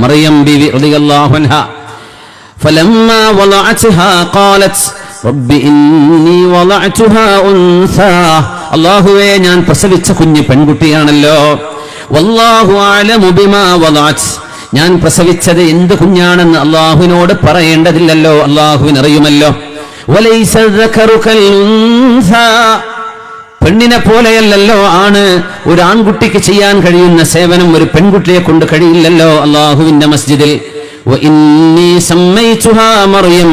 മറിയം ബീവി റളിയല്ലാഹു അൻഹ ഫലമ്മാ വളഅത്ഹാ ഖാലത് റബ്ബി ഇന്നി വളഅതുഹാ ഉൻസാ അല്ലാഹുവേ ഞാൻ പ്രസവിച്ച കുഞ്ഞ് പെൺകുട്ടിയാണല്ലോ വല്ലാഹു അഅലമു ബിമാ വളഅത് ഞാൻ പ്രസവിച്ചത് എന്ത് കുഞ്ഞാണെന്ന് അല്ലാഹുവിനോട് പറയേണ്ടതില്ലല്ലോ അല്ലാഹുവിന് അറിയുമല്ലോ വലൈസ ദകറു കൽ ഉൻസാ പെണ്ണിനെ പോലെയല്ലല്ലോ ആണ് ഒരു ആൺകുട്ടിക്ക് ചെയ്യാൻ കഴിയുന്ന സേവനം ഒരു പെൺകുട്ടിയെ കൊണ്ട് കഴിയില്ലല്ലോ അല്ലാഹുവിന്റെ മസ്ജിദിൽ വഇന്നി സമ്മൈതുഹാ മറിയം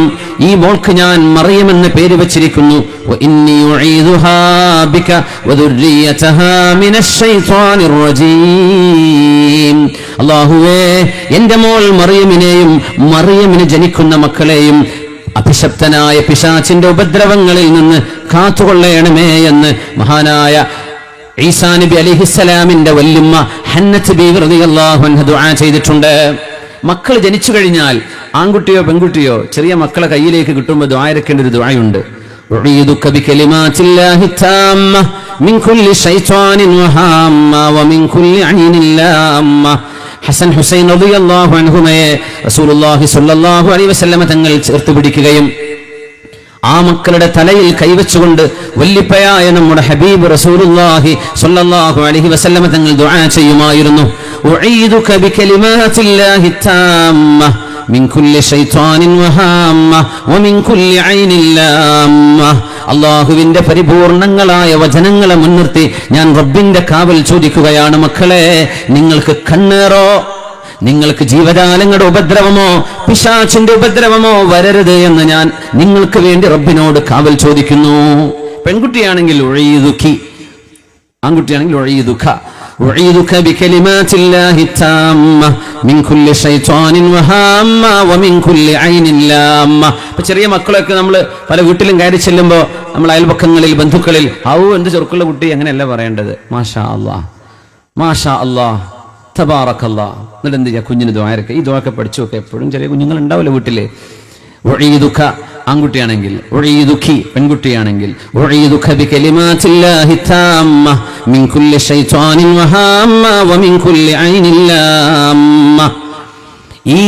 ഈ മോൾക്ക് ഞാൻ മറിയം എന്ന പേര് വെച്ചിരിക്കുന്നു വഇന്നി ഉഈദുഹാ ബിക വദുർരിയതഹാ മിനശ് ശൈത്വാനിർ റജീം അല്ലാഹുവേ എൻ്റെ മോൾ മറിയമിനെയും മറിയമിന് ജനിക്കുന്ന മക്കളെയും അഭിശപ്തനായ പിശാചിന്റെ ഉപദ്രവങ്ങളിൽ നിന്ന് കാത്തുകൊള്ളണമേ എന്ന് മഹാനായ ഈസാ നബി അലൈഹിസ്സലാമിന്റെ വല്ലുമ്മ ഹന്നത്ത് ബീവി റളിയല്ലാഹു അൻഹ ദുആ ചെയ്തിട്ടുണ്ട്. മക്കൾ ജനിച്ചു കഴിഞ്ഞാൽ ആൺകുട്ടിയോ പെൺകുട്ടിയോ ചെറിയ മക്കളെ കയ്യിലേക്ക് കിട്ടുമ്പോൾ ദുആ ഇറക്കേണ്ട ഒരു ദുആയുണ്ട്. ഉഈദുക ബികലിമാത്തില്ലാഹി താമ്മ മിൻ കുല്ലി ശൈത്വാനിൻ വഹാമ്മ വമിൻ കുല്ലി ഐനിൻ ലാമ്മ ഹസൻ ഹുസൈൻ റളിയല്ലാഹു അൻഹുമയെ റസൂലുള്ളാഹി സ്വല്ലല്ലാഹു അലൈഹി വസല്ലം തങ്ങൾ ചേർത്ത് പിടിക്കുകയും ആ മക്കളുടെ തലയിൽ കൈവച്ചുകൊണ്ട് വല്ലിപ്പയായ നമ്മുടെ ഹബീബ് റസൂലുള്ളാഹി സ്വല്ലല്ലാഹു അലൈഹി വസല്ലം തങ്ങൾ ദുആ ചെയ്യുമായിരുന്നു. ഉഈദുക ബികലിമാത്തില്ലാഹി താമ്മ മിൻ കുല്ലി ശൈത്വാനിൻ വഹാമ്മ വമിൻ കുല്ലി ഐനിൻ ലാമ്മ അല്ലാഹുവിന്റെ പരിപൂർണങ്ങളായ വചനങ്ങളെ മുൻനിർത്തി ഞാൻ റബ്ബിന്റെ കാവൽ ചോദിക്കുകയാണ്. മക്കളെ, നിങ്ങൾക്ക് കണ്ണേറോ നിങ്ങൾക്ക് ജീവജാലങ്ങളുടെ ഉപദ്രവമോ പിശാചിന്റെ ഉപദ്രവമോ വരരുത് എന്ന് ഞാൻ നിങ്ങൾക്ക് വേണ്ടി റബ്ബിനോട് കാവൽ ചോദിക്കുന്നു. പെൺകുട്ടിയാണെങ്കിൽ ഉഈദുകി, ആൺകുട്ടിയാണെങ്കിൽ ഉഈദുക. ഉഈദുക ബികലിമാത്തില്ലാഹി താമ്മ മിൻ കുല്ലി ശൈത്വാനിൻ വഹാമ്മ വമിൻ കുല്ലി ഐനിൻ ലാമ്മ. ഇപ്പൊ ചെറിയ മക്കളൊക്കെ നമ്മൾ പല വീട്ടിലും കയറി ചെല്ലുമ്പോൾ നമ്മൾ അയൽപക്കങ്ങളിൽ ബന്ധുക്കളിൽ എന്ത് ചെറുക്കുള്ള കുട്ടി അങ്ങനെയല്ല പറയേണ്ടത്. മാഷാ അല്ലാഹ് മാഷാ അല്ലാഹ് തബാറക്കല്ലാഹ്. എന്നിട്ട് എന്ത് ചെയ്യാ, കുഞ്ഞിന് ദുആ ഇറക്കുക. ഈ ദുആ ഒക്കെ പഠിച്ചു നോക്കുക. എപ്പോഴും ചെറിയ കുഞ്ഞുങ്ങൾ ഉണ്ടാവില്ല വീട്ടില്. ഉഈദുക ആൺകുട്ടിയാണെങ്കിൽ, ഉഈദുകി പെൺകുട്ടിയാണെങ്കിൽ, ഉഈദുക ബികലിമാത്തില്ലാഹി താമ്മ മിൻ കുല്ലി ശൈത്വാനിൻ വഹാമ്മ വമിൻ കുല്ലി ഐനിൻ ലാമ്മ. ഈ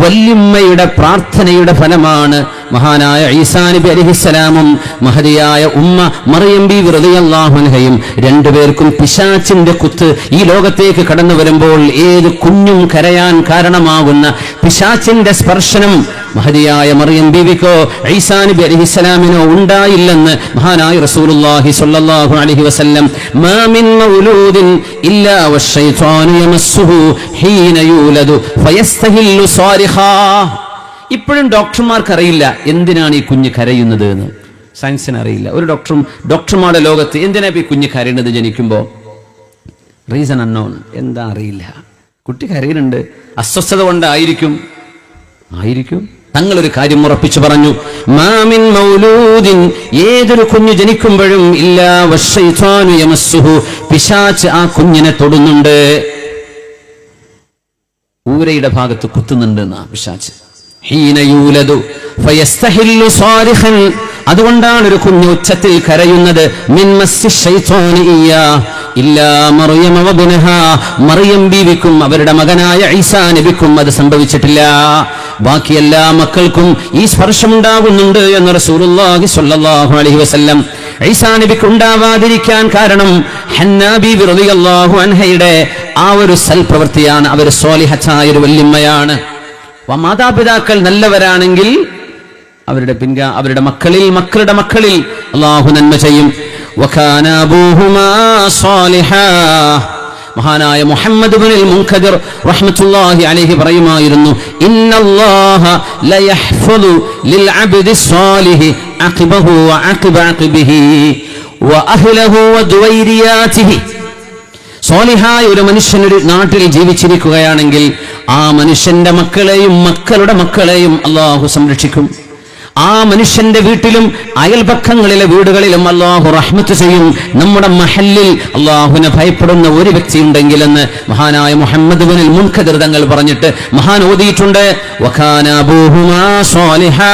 വല്യമ്മയുടെ പ്രാർത്ഥനയുടെ ഫലമാണ് മഹാനായ ഈസാ നബി അലൈഹിസ്സലാമും മഹദിയായ ഉമ്മ മറിയം ബീവി റളിയല്ലാഹു അൻഹയും രണ്ടുപേർക്കും പിശാചിന്റെ കുത്ത് ഈ ലോകത്തേക്ക് കടന്നു വരുമ്പോൾ ഏത് കുഞ്ഞും കരയാൻ കാരണമാകുന്ന പിശാചിന്റെ സ്പർശനം മഹദിയായ മറിയം ബീവിക്കോ ഈസാ നബി അലൈഹിസ്സലാമിനോ ഉണ്ടായില്ലെന്ന് മഹാനായ റസൂലുള്ളാഹി സ്വല്ലല്ലാഹു അലൈഹി വസല്ലം മാ മിൻ മൗലൂദിൻ ഇല്ലാ വശൈത്വാനു യമസ്സുഹു ഹീന യൂലദു ഫയസ്തഹില്ലു സാരിഖാ. ഇപ്പോഴും ഡോക്ടർമാർക്ക് അറിയില്ല എന്തിനാണ് ഈ കുഞ്ഞ് കരയുന്നത് എന്ന്. സയൻസിന് അറിയില്ല. ഒരു ഡോക്ടർമാരുടെ ലോകത്ത് എന്തിനാ ഈ കുഞ്ഞ് കരയുന്നത് ജനിക്കുമ്പോൾ? Reason unknown. എന്താ അറിയില്ല. കുട്ടി കരയുന്നുണ്ട്, അസ്വസ്ഥത കൊണ്ടായിരിക്കും. തങ്ങളൊരു കാര്യം ഉറപ്പിച്ചു പറഞ്ഞു, മാമിൻ മൗലൂദിൻ ഏതൊരു കുഞ്ഞ് ജനിക്കുമ്പോഴും ഇല്ലാ വശൈത്വാനു യമസ്സുഹു പിശാച് ആ കുഞ്ഞിനെ തൊടുന്നുണ്ട്. ഊരയുടെ ഭാഗത്ത് കുത്തുന്നുണ്ട് എന്നാ പിശാച്. ഹീന യൂലദു ഫയസ്തഹില്ലു സാരിഖൻ. അതുകൊണ്ടാണ് ഒരു കുഞ്ഞ് ഉച്ചത്തിൽ കരയുന്നത്. മിൻ മസ്സി ശൈത്വാനി ഇയ്യാ ഇല്ലാ മറിയം വബ്നഹാ. മറിയം ബീവിക്കും അവരുടെ മകനായ ഈസാ നബിക്കും അത് സംഭവിച്ചിട്ടില്ല. ബാക്കി എല്ലാ മക്കൾക്കും ഈ സ്പർശമുണ്ടാകുന്നുണ്ട് എന്ന് റസൂലുള്ളാഹി സ്വല്ലല്ലാഹു അലൈഹി വസല്ലം. ഈസാ നബിക്ക് ഉണ്ടാവാതിരിക്കാൻ കാരണം ഹന്നാ ബീവി റളിയല്ലാഹു അൻഹയുടെ ആ ഒരു സൽപ്രവൃത്തിയാണ്. അവർ സ്വാലിഹത്തായ ഒരു വല്യമ്മയാണ്. മാതാപിതാക്കൾ നല്ലവരാണെങ്കിൽ അവരുടെ മക്കളുടെ മക്കളിൽ അല്ലാഹു നന്മ ചെയ്യും. വകാന അബൂഹുമാ സ്വാലിഹാ. മഹാനായ മുഹമ്മദ് ഇബ്നുൽ മുൻകദിർ റഹ്മത്തുള്ളാഹി അലൈഹി പറയുമായിരുന്നു, ഇന്നല്ലാഹ ലയഹ്ഫദു ലിൽ അബ്ദി സ്വാലിഹി അഖിബഹു വഅഖിബ അഖിബിഹി വഅഹ്ലഹു വദുവൈരിയാതിഹി. സ്വാലിഹായ ഒരു മനുഷ്യൻ ഒരു നാട്ടിൽ ജീവിച്ചിരിക്കുകയാണെങ്കിൽ ആ മനുഷ്യന്റെ മക്കളെയും മക്കളുടെ മക്കളെയും അല്ലാഹു സംരക്ഷിക്കും. ആ മനുഷ്യന്റെ വീട്ടിലും അയൽപക്കങ്ങളിലെ വീടുകളിലും അല്ലാഹു റഹ്മത്ത് ചെയ്യും. നമ്മുടെ മഹല്ലിൽ അല്ലാഹുവിനെ ഭയപ്പെടുന്ന ഒരു വ്യക്തി ഉണ്ടെങ്കിലെന്ന് മഹാനായ മുഹമ്മദ് ഇബ്നുൽ മുൻകദിർ തങ്ങൾ പറഞ്ഞിട്ട് മഹാൻ ഓതിയിട്ടുണ്ട്. വകാന അബൂഹുമാ സ്വാലിഹാ.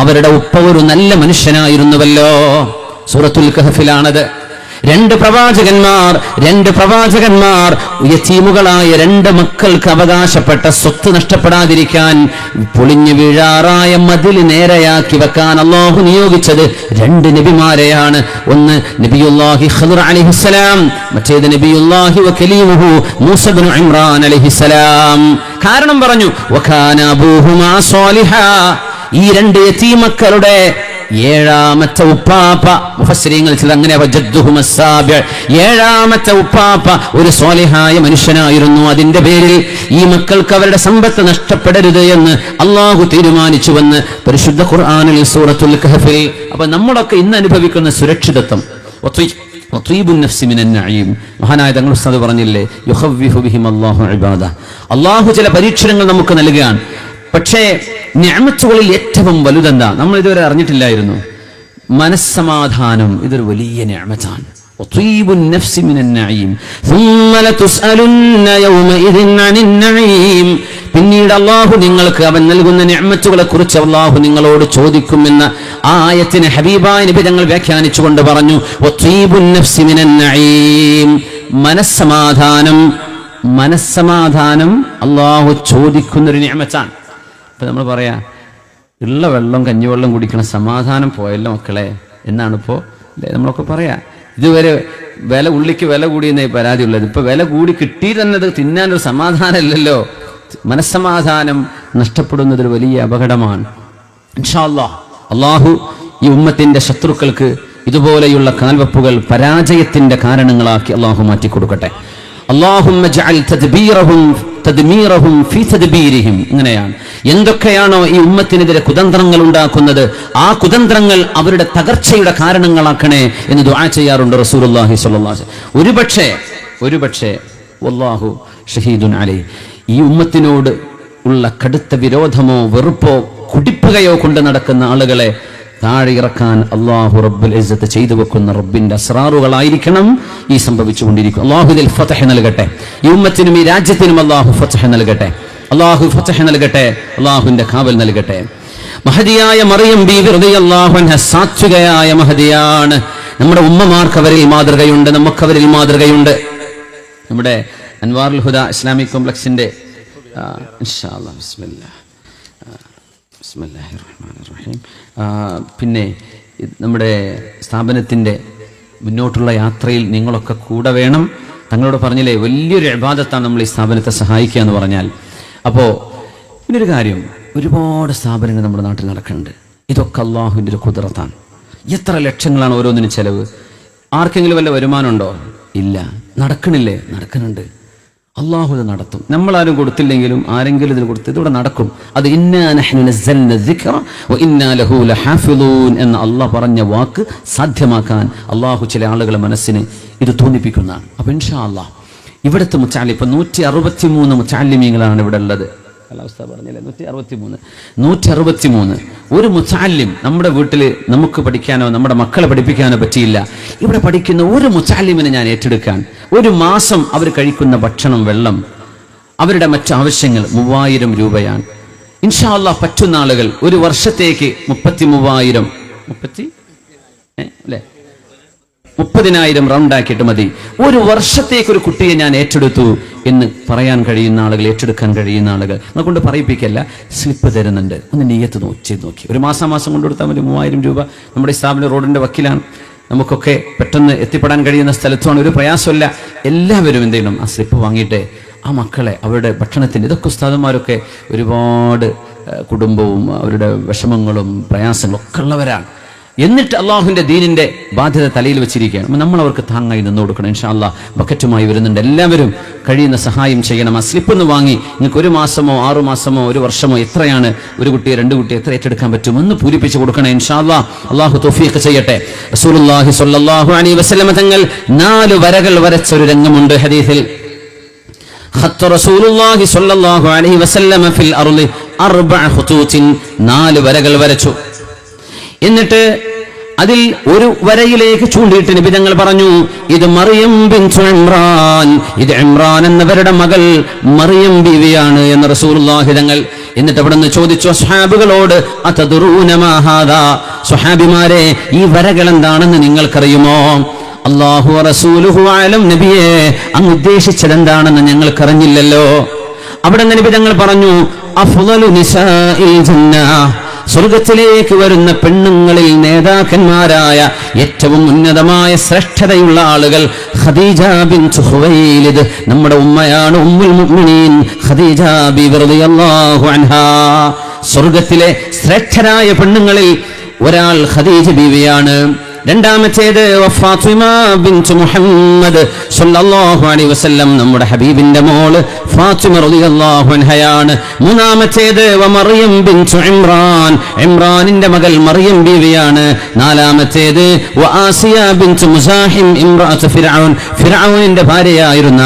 അവരുടെ ഉപ്പ ഒരു നല്ല മനുഷ്യനായിരുന്നുവല്ലോ. സൂറത്തുൽ കഹ്ഫിലാണത്. രണ്ട് പ്രവാചകന്മാർ യതീമുകളായ രണ്ട് മക്കൾക്ക് അവകാശപ്പെട്ട സ്വത്ത് നഷ്ടപ്പെടാതിരിക്കാൻ പൊളിഞ്ഞു വീഴാറായ മതിൽ നേരെയാക്കി വെക്കാൻ അല്ലാഹു നിയോഗിച്ചത് രണ്ട് നബിമാരെയാണ്. ഒന്ന് നബിയുല്ലാഹി ഖിദ്ർ അലൈഹിസ്സലാം, മറ്റേത് നബിയുല്ലാഹി വകലീമുഹു മൂസ ഇബ്നു ഇമ്രാൻ അലൈഹിസ്സലാം. കാരണം പറഞ്ഞു വകാന അബൂഹുമാ സ്വാലിഹാ. ഈ രണ്ട് യതീമക്കളുടെ ഏഴാമത്തെ ഉപ്പാപ്പ, മുഫസ്സിരീങ്ങൾ ചില അങ്ങനെ ഏഴാമത്തെ ഉപ്പാപ്പ ഒരു സ്വാലിഹായ മനുഷ്യനായിരുന്നു. അതിന്റെ പേരിൽ ഈ മക്കൾക്ക് അവരുടെ സമ്പത്ത് നഷ്ടപ്പെടരുത് എന്ന് അള്ളാഹു തീരുമാനിച്ചുവെന്ന് പരിശുദ്ധ ഖുർആനിൽ സൂറത്തുൽ കഹ്ഫിൽ. അപ്പൊ നമ്മളൊക്കെ ഇന്ന് അനുഭവിക്കുന്ന സുരക്ഷിതത്വം, മഹാനായ തങ്ങൾ ഉസ്താദ് പറഞ്ഞില്ലേ, യുഖവ്വിഫു ബിഹിം അല്ലാഹു ഇബാദഹു. അള്ളാഹു ചില പരീക്ഷണങ്ങൾ നമുക്ക് നൽകുകയാണ്. പക്ഷേ നിഅമത്തുകളിൽ ഏറ്റവും വലുതെന്താ നമ്മൾ ഇതുവരെ അറിഞ്ഞിട്ടില്ലായിരുന്നു? മനസ്സമാധാനം. ഇതൊരു വലിയ നിഅമത്താണ്. പിന്നീട് അള്ളാഹു നിങ്ങൾക്ക് അവൻ നൽകുന്ന നിഅമത്തുകളെ കുറിച്ച് അള്ളാഹു നിങ്ങളോട് ചോദിക്കുമെന്ന ആ ആയത്തിനെ ഹബീബായ നബി തങ്ങൾ വ്യാഖ്യാനിച്ചുകൊണ്ട് പറഞ്ഞു, മനസ്സമാധാനം അള്ളാഹു ചോദിക്കുന്നൊരു നിഅമത്താണ്. ഇപ്പൊ നമ്മൾ പറയാ ഉള്ള വെള്ളം കഞ്ഞിവെള്ളം കുടിക്കണം, സമാധാനം പോയല്ലോ മക്കളെ എന്നാണ് ഇപ്പോൾ നമ്മളൊക്കെ പറയാ. ഇതുവരെ ഉള്ളിക്ക് വില കൂടിയെന്നേ പരാതിയുള്ളത്. ഇപ്പൊ വില കൂടി കിട്ടി തന്നെ തിന്നാനൊരു സമാധാനം ഇല്ലല്ലോ. മനസ്സമാധാനം നഷ്ടപ്പെടുന്നതൊരു വലിയ അപകടമാണ്. ഇൻഷാ അല്ലാഹ് അള്ളാഹു ഈ ഉമ്മത്തിന്റെ ശത്രുക്കൾക്ക് ഇതുപോലെയുള്ള കാൽവെപ്പുകൾ പരാജയത്തിന്റെ കാരണങ്ങളാക്കി അള്ളാഹു മാറ്റിക്കൊടുക്കട്ടെ. അല്ലാഹുമ്മ ജഅൽ തദ്മീറഹും ഫീ തദ്ബീരിഹിം. ഇങ്ങനെയാണ്, എന്തൊക്കെയാണോ ഈ ഉമ്മത്തിനെതിരെ കുതന്ത്രങ്ങൾ ഉണ്ടാക്കുന്നത് ആ കുതന്ത്രങ്ങൾ അവരുടെ തകർച്ചയുടെ കാരണങ്ങളാക്കണേ എന്ന് ദുആ ചെയ്യാറുണ്ട് റസൂലുള്ളാഹി സ്വല്ലല്ലാഹു അലൈഹി വസല്ലം. ഒരുപക്ഷേ വല്ലാഹു ഷഹീദുൻ അലൈഹി, ഈ ഉമ്മത്തിനോട് ഉള്ള കടുത്ത വിരോധമോ വെറുപ്പോ കുടിപ്പുകയോ കൊണ്ട് നടക്കുന്ന ആളുകളെ താഴെ ഇറക്കാൻ അല്ലാഹു റബ്ബുൽ ഇസ്സത്ത് ചെയ്തു വെക്കുന്ന റബ്ബിന്റെ അസ്റാറുകളായിരിക്കണം ഈ സംഭവിച്ചുകൊണ്ടിരിക്കും. അല്ലാഹു ഇതിൽ ഫതഹ് നൽകട്ടെ. ഈ ഉമ്മത്തിനും ഈ രാജ്യത്തിനും അല്ലാഹു ഫതഹ് നൽകട്ടെ. അല്ലാഹു ഫതഹ് നൽകട്ടെ. അല്ലാഹുവിന്റെ കാവൽ നൽകട്ടെ. മഹദിയായ മറിയം ബീവി റളിയല്ലാഹു അൻഹ സാത്വികയായ മഹദിയാണ്. നമ്മുടെ ഉമ്മമാർക്ക് അവരിൽ മാതൃകയുണ്ട്, നമുക്ക് അവരിൽ മാതൃകയുണ്ട്. നമ്മുടെ അൻവാറുൽ ഹുദ ഇസ്ലാമിക് കോംപ്ലക്സിന്റെ ഇൻഷാ അല്ലാഹ് ബിസ്മില്ലാഹിർ റഹ്മാനിർ റഹീം. പിന്നെ നമ്മുടെ സ്ഥാപനത്തിൻ്റെ മുന്നോട്ടുള്ള യാത്രയിൽ നിങ്ങളൊക്കെ കൂടെ വേണം. തങ്ങളോട് പറഞ്ഞില്ലേ, വലിയൊരു ഇബാദത്താണ് നമ്മൾ ഈ സ്ഥാപനത്തെ സഹായിക്കുക എന്ന് പറഞ്ഞാൽ. അപ്പോൾ പിന്നൊരു കാര്യം, ഒരുപാട് സ്ഥാപനങ്ങൾ നമ്മുടെ നാട്ടിൽ നടക്കുന്നുണ്ട്. ഇതൊക്കെ അള്ളാഹുവിൻ്റെ ഒരു ഖുദ്റത്താണ്. എത്ര ലക്ഷങ്ങളാണ് ഓരോന്നിനും ചെലവ്. ആർക്കെങ്കിലും വല്ല വരുമാനമുണ്ടോ? ഇല്ല. നടക്കണില്ലേ? നടക്കുന്നുണ്ട്. അള്ളാഹു ഇത് നടത്തും. നമ്മളാരും കൊടുത്തില്ലെങ്കിലും ആരെങ്കിലും ഇതിൽ കൊടുത്ത് ഇതിവിടെ നടക്കും. അത് ഇന്നാ നഹ്നു നസ്സൽന ദിക്റ വ ഇന്നാ ലഹു ലഹാഫിളൂൻ എന്ന അള്ളാഹ് പറഞ്ഞ വാക്ക് സാധ്യമാക്കാൻ അള്ളാഹു ചില ആളുകളുടെ മനസ്സിന് ഇത് തോന്നിപ്പിക്കുന്നതാണ്. അപ്പൊ ഇൻഷാ അള്ളാഹ് ഇവിടുത്തെ മുച്ചാലി ഇപ്പൊ 163 മുച്ചാലിമീങ്ങളാണ് ഇവിടെ ഉള്ളത്. കാലാവസ്ഥ പറഞ്ഞില്ലേ 163. ഒരു മുച്ചാലിം നമ്മുടെ വീട്ടിൽ നമുക്ക് പഠിക്കാനോ നമ്മുടെ മക്കളെ പഠിപ്പിക്കാനോ പറ്റിയില്ല. ഇവിടെ പഠിക്കുന്ന ഒരു മുച്ചാലിമിനെ ഞാൻ ഏറ്റെടുക്കാൻ, ഒരു മാസം അവർ കഴിക്കുന്ന ഭക്ഷണം, വെള്ളം, അവരുടെ മറ്റു ആവശ്യങ്ങൾ 3000 രൂപയാണ്. ഇൻഷാ അല്ലാഹ് പറ്റുന്ന ആളുകൾ ഒരു വർഷത്തേക്ക് 30,000 റൗണ്ടാക്കിയിട്ട് മതി. ഒരു വർഷത്തേക്ക് ഒരു കുട്ടിയെ ഞാൻ ഏറ്റെടുത്തു എന്ന് പറയാൻ കഴിയുന്ന ആളുകൾ, ഏറ്റെടുക്കാൻ കഴിയുന്ന ആളുകൾ, നമ്മളെ പറയിപ്പിക്കല്ല, സ്ലിപ്പ് തരുന്നുണ്ട്. ഒന്ന് നെയ്യത്ത് ചെയ്ത് നോക്കി. ഒരു മാസം കൊണ്ടു കൊടുത്താൽ മതി. 3000 രൂപ. നമ്മുടെ സ്ഥാപനം റോഡിന്റെ വക്കിലാണ്. നമുക്കൊക്കെ പെട്ടെന്ന് എത്തിപ്പെടാൻ കഴിയുന്ന സ്ഥലത്തുമാണ്. ഒരു പ്രയാസമല്ല. എല്ലാവരും എന്ത് ചെയ്യണം? ആ സ്ലിപ്പ് വാങ്ങിയിട്ട് ആ മക്കളെ അവരുടെ ഭക്ഷണത്തിൻ്റെ, ഇതൊക്കെ ഉസ്താദന്മാരൊക്കെ ഒരുപാട് കുടുംബവും അവരുടെ വിഷമങ്ങളും പ്രയാസങ്ങളും ഒക്കെ ഉള്ളവരാണ്. എന്നിട്ട് അള്ളാഹുവിന്റെ ദീനിന്റെ ബാധ്യത തലയിൽ വെച്ചിരിക്കുകയാണ്. നമ്മൾ അവർക്ക് താങ്ങായി നിന്ന് കൊടുക്കണം. ഇൻഷാ അല്ലാഹ് ബക്കറ്റുമായി വരുന്നുണ്ട്. എല്ലാവരും കഴിയുന്ന സഹായം ചെയ്യണം. ആ സ്ലിപ്പ് ഒന്ന് വാങ്ങി നിങ്ങൾക്ക് 1 മാസമോ 6 മാസമോ 1 വർഷമോ എത്രയാണ് ഒരു കുട്ടിയെ 2 കുട്ടിയെ എത്ര ഏറ്റെടുക്കാൻ പറ്റുമെന്ന് പൂരിപ്പിച്ച് കൊടുക്കണം. ഇൻഷാ അല്ലാഹ് അള്ളാഹു തൗഫീഖ് ചെയ്യട്ടെ. റസൂലുള്ളാഹി സ്വല്ലല്ലാഹു അലൈഹി വസല്ലം തങ്ങൾ 4 വരകൾ വരച്ച ഒരു രംഗമുണ്ട് ഹദീസിൽ. ഖത്ത റസൂലുള്ളാഹി സ്വല്ലല്ലാഹു അലൈഹി വസല്ലം ഫിൽ അർളി 4 ഖുതൂത്തിൻ, 4 വരകൾ വരച്ചു. എന്നിട്ട് അതിൽ ഒരു വരയിലേക്ക് ചൂണ്ടിയിട്ട് നബി തങ്ങൾ പറഞ്ഞു, ഇത് മറിയം ബിൻതു ഇമ്രാൻ, ഇത് ഇമ്രാൻ എന്നവരുടെ മകൾ മറിയം ബീവിയാണ് എന്ന് റസൂലുള്ളാഹി തങ്ങൾ. എന്നിട്ട് അവിടുന്ന് ചോദിച്ചു സ്വഹാബികളോട്, അതദ്റൂന മാ ഹാദാ, സ്വഹാബിമാരെ ഈ വരകൾ എന്താണെന്ന് നിങ്ങൾക്കറിയുമോ? അല്ലാഹു റസൂലുഹു അലം, നബിയെ അങ്ങ് ഉദ്ദേശിച്ചത് എന്താണെന്ന് ഞങ്ങൾക്കറിഞ്ഞില്ലല്ലോ. അവിടെ നബി തങ്ങൾ പറഞ്ഞു, അഫ്ളലു നിസാഇൽ ജന്ന, സ്വർഗത്തിലേക്ക് വരുന്ന പെണ്ണുങ്ങളിൽ നേതാക്കന്മാരായ ഏറ്റവും ഉന്നതമായ ശ്രേഷ്ഠതയുള്ള ആളുകൾ ഖദീജ ബിൻത് ഖുവൈലിദ്, നമ്മുടെ ഉമ്മയാണ്, ഉമ്മുൽ മുഅ്മിനീൻ ഖദീജ ബിബി റളിയല്ലാഹു അൻഹാ. സ്വർഗത്തിലെ ശ്രേഷ്ഠരായ പെണ്ണുങ്ങളിൽ ഒരാൾ ഖദീജ ബീവിയാണ്. രണ്ടാമത്തേത് ഫാത്തിമ ബിൻത് മുഹമ്മദ് സല്ലല്ലാഹു അലൈഹി വസല്ലം, നമ്മുടെ ഹബീബിന്റെ മോള് ഫാത്തിമ റളിയല്ലാഹു അൻഹയാണ്. മൂന്നാമത്തേത് മറിയം ബിൻത് ഇമ്രാൻ, ഇമ്രാനിന്റെ മകൾ മറിയം ബീവിയാണ്. നാലാമത്തേത് ആസിയ ബിൻത് മുസാഹിം ഇംറഅത്ത് ഫിർഔൻ, ഫിർഔനിന്റെ ഭാര്യയായിരുന്ന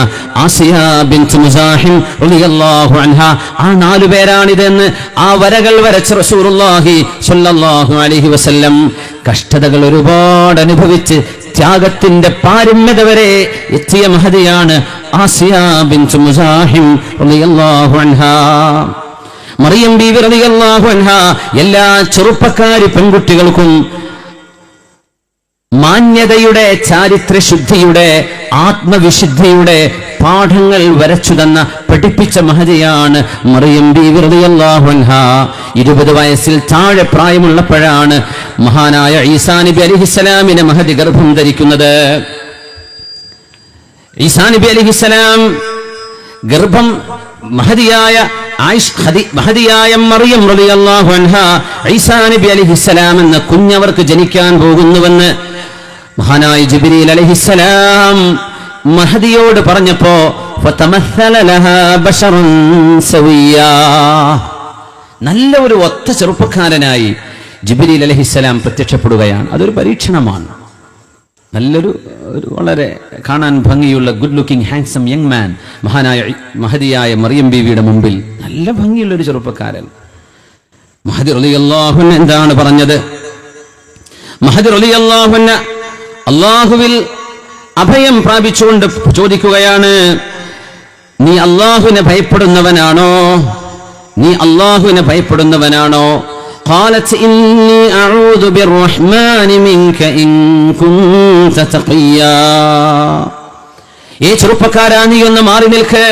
ആസിയ ബിൻത് മുസാഹിം റളിയല്ലാഹു അൻഹ. ആ നാലു പേരാണിതെന്ന് ആ വരകൾ വരച്ച റസൂലുള്ളാഹി സ്വല്ലല്ലാഹു അലൈഹി വസല്ലം കഷ്ടതകൾ ഒരുപാട് അനുഭവിച്ച് ത്യാഗത്തിന്റെ പാരമ്യത വരെ എത്തിയ മഹദിയാണ് ആസിയ ബിൻത് മുസാഹിം റളിയല്ലാഹു അൻഹാ. മറിയം ബീവി റളിയല്ലാഹു അൻഹാ എല്ലാ ചെറുപ്പക്കാരി പെൺകുട്ടികൾക്കും മാന്യതയുടെ, ചാരിത്രശുദ്ധിയുടെ, ആത്മവിശുദ്ധിയുടെ പാഠങ്ങൾ വരച്ചു തന്ന, പഠിപ്പിച്ച മഹദിയാണ് മറിയം ബീവി റളിയല്ലാഹു അൻഹാ. 20 വയസ്സിൽ താഴെ പ്രായമുള്ളപ്പോഴാണ് മഹാനായ ഈസാ നബി അലൈഹിസ്സലാമിനെ മഹദി ഗർഭം ധരിക്കുന്നത്. ഈസാ നബി അലൈഹിസ്സലാം ഗർഭം മഹദിയായ മറിയം റളിയല്ലാഹു അൻഹാ ഈസാ നബി അലൈഹിസ്സലാം എന്ന കുഞ്ഞവർക്ക് ജനിക്കാൻ പോകുന്നുവെന്ന് മഹാനായ ജിബ്രീൽ അലൈഹിസ്സലാം മഹദിയോട് പറഞ്ഞപ്പോ ഫതമസ്സല ലഹാ ബശറൻ സവിയ്യാ, നല്ല ഒരു ഒത്ത ചെറുപ്പക്കാരനായി ജിബ്രീൽ അലൈഹിസ്സലാം പ്രത്യക്ഷപ്പെടുകയാണ്. അതൊരു പരീക്ഷണമാണ്. നല്ലൊരു വളരെ കാണാൻ ഭംഗിയുള്ള good looking handsome young man മഹാനായ മഹദിയായ മറിയം ബീവിയുടെ മുമ്പിൽ നല്ല ഭംഗിയുള്ള ഒരു ചെറുപ്പക്കാരൻ. മഹദി റളിയല്ലാഹു അൻഹു എന്താണ് പറഞ്ഞത്? മഹദി റളിയല്ലാഹു അൻഹു അല്ലാഹുവിൽ അഭയം പ്രാപിച്ചുകൊണ്ട് ചോദിക്കുകയാണ്, നീ അല്ലാഹുവിനെ ഭയപ്പെടുന്നവനാണോ? നീ അല്ലാഹുവിനെ ഭയപ്പെടുന്നവനാണോ? قالت إني أعوذ بالرحمن منك إن كنت تقيا. ഈ ചെറുപ്പക്കാരാ, നീ ഒന്ന് മാറി നിൽക്ക്.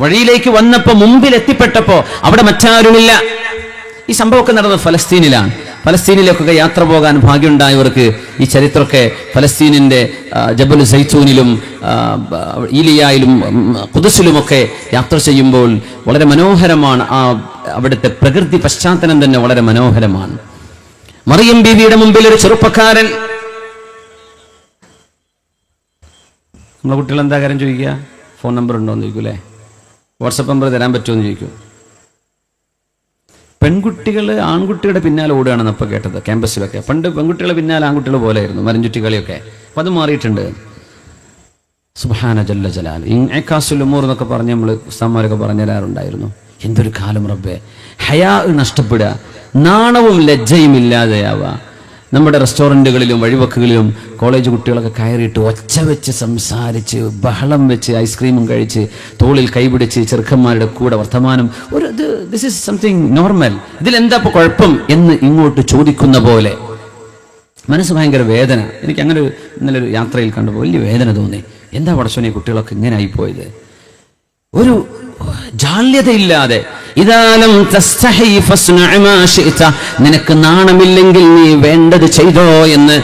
വഴിയിലേക്ക് വന്നപ്പോ, മുമ്പിൽ എത്തിപ്പെട്ടപ്പോ അവിടെ മറ്റാരുമില്ല. ഈ സംഭവമൊക്കെ നടന്നത് ഫലസ്തീനിലാണ്. ഫലസ്തീനിലേക്കൊക്കെ യാത്ര പോകാൻ ഭാഗ്യമുണ്ടായവർക്ക് ഈ ചരിത്രമൊക്കെ ഫലസ്തീനിന്റെ ജബൽ സൈത്തൂനിലും ഈലിയായിലും ഖുദ്സിലുമൊക്കെ യാത്ര ചെയ്യുമ്പോൾ വളരെ മനോഹരമാണ്. ആ അവിടുത്തെ പ്രകൃതി പശ്ചാത്തലം തന്നെ വളരെ മനോഹരമാണ്. മറിയം ബീവിയുടെ മുമ്പിൽ ഒരു ചെറുപ്പക്കാരൻ. നമ്മളെ കുട്ടികൾ എന്താ കാര്യം ചോദിക്കുക? ഫോൺ നമ്പർ ഉണ്ടോ എന്ന് ചോദിക്കൂലേ? വാട്സപ്പ് നമ്പർ തരാൻ പറ്റുമോ എന്ന് ചോദിക്കും. പെൺകുട്ടികൾ ആൺകുട്ടിയുടെ പിന്നാലെ ഓടുകയാണെന്ന് അപ്പോൾ കേട്ടത് ക്യാമ്പസിലൊക്കെ. പണ്ട് പെൺകുട്ടികളെ പിന്നാലെ ആൺകുട്ടികൾ പോലെയായിരുന്നു മരഞ്ചുറ്റി കളിയൊക്കെ. അപ്പം അത് മാറിയിട്ടുണ്ട്. സുബ്ഹാന ജല്ല ജലാൽ. ഇൻഇകാസുൽ ഉമൂർ എന്നൊക്കെ പറഞ്ഞ് നമ്മൾ ഉസ്താദ്മാരൊക്കെ പറഞ്ഞു തരാറുണ്ടായിരുന്നു. എന്തൊരു കാലം റബ്ബേ! ഹയാ നഷ്ടപ്പെടുക, നാണവും ലജ്ജയും ഇല്ലാതെയാവുക. നമ്മുടെ റെസ്റ്റോറൻറ്റുകളിലും വഴിവക്കുകളിലും കോളേജ് കുട്ടികളൊക്കെ കയറിയിട്ട് ഒച്ച വെച്ച് സംസാരിച്ച് ബഹളം വെച്ച് ഐസ്ക്രീമും കഴിച്ച് തോളിൽ കൈപിടിച്ച് ചെറുക്കന്മാരുടെ കൂടെ വർത്തമാനം. This is something normal. ഇതിലെന്താ ഇപ്പോൾ കുഴപ്പം എന്ന് ഇങ്ങോട്ട് ചോദിക്കുന്ന പോലെ മനസ്സ് ഭയങ്കര വേദന. എനിക്ക് അങ്ങനെ ഇന്നലെ ഒരു യാത്രയിൽ കണ്ടപ്പോൾ വലിയ വേദന തോന്നി. എന്താ പടച്ചോനെ കുട്ടികളൊക്കെ ഇങ്ങനെ ആയിപ്പോയത്? ഒരു ജാള്യതയില്ലാതെ. ഇദാലം തസ്തഹി ഫസ്നഅ മാ ശിഅത, നിനക്ക് നാണമില്ലെങ്കിൽ നീ വേണ്ടത് ചെയ്തോ എന്ന്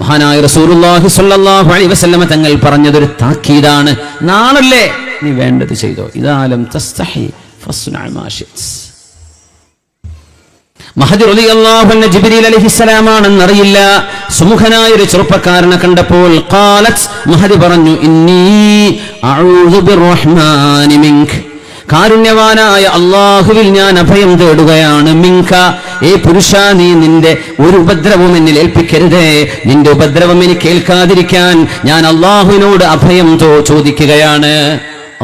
മഹാനായ റസൂലുള്ളാഹി സ്വല്ലല്ലാഹു അലൈഹി വസല്ലമ തങ്ങൾ പറഞ്ഞതൊരു താക്കീതാണ്. നാണല്ലേ, നീ വേണ്ടത് ചെയ്തോ. ഇദാലം തസ്തഹി ഫസ്നഅ മാ ശിഅത. മഹദി റളിയല്ലാഹു അൻഹു ജിബ്രീൽ അലൈഹിസ്സലാമാണെന്നറിയില്ല. സുമുഖനായ ഒരു ചെറുപ്പക്കാരനെ കണ്ടപ്പോൾ ഖാലത്ത്, മഹദി പറഞ്ഞു, ഇന്നി അഊദു ബിർറഹ്മാനി മിൻക, കാരുണ്യവാനായ അല്ലാഹുവിൽ ഞാൻ അഭയം തേടുകയാണ്. മിൻക, ഏ പുരുഷ, നീ നിന്റെ ഒരു ഉപദ്രവം എന്നിൽ ഏൽപ്പിക്കരുതേ. നിന്റെ ഉപദ്രവം എനിക്ക് ഏൽക്കാതിരിക്കാൻ ഞാൻ അല്ലാഹുവിനോട് അഭയം ചോദിക്കുകയാണ്.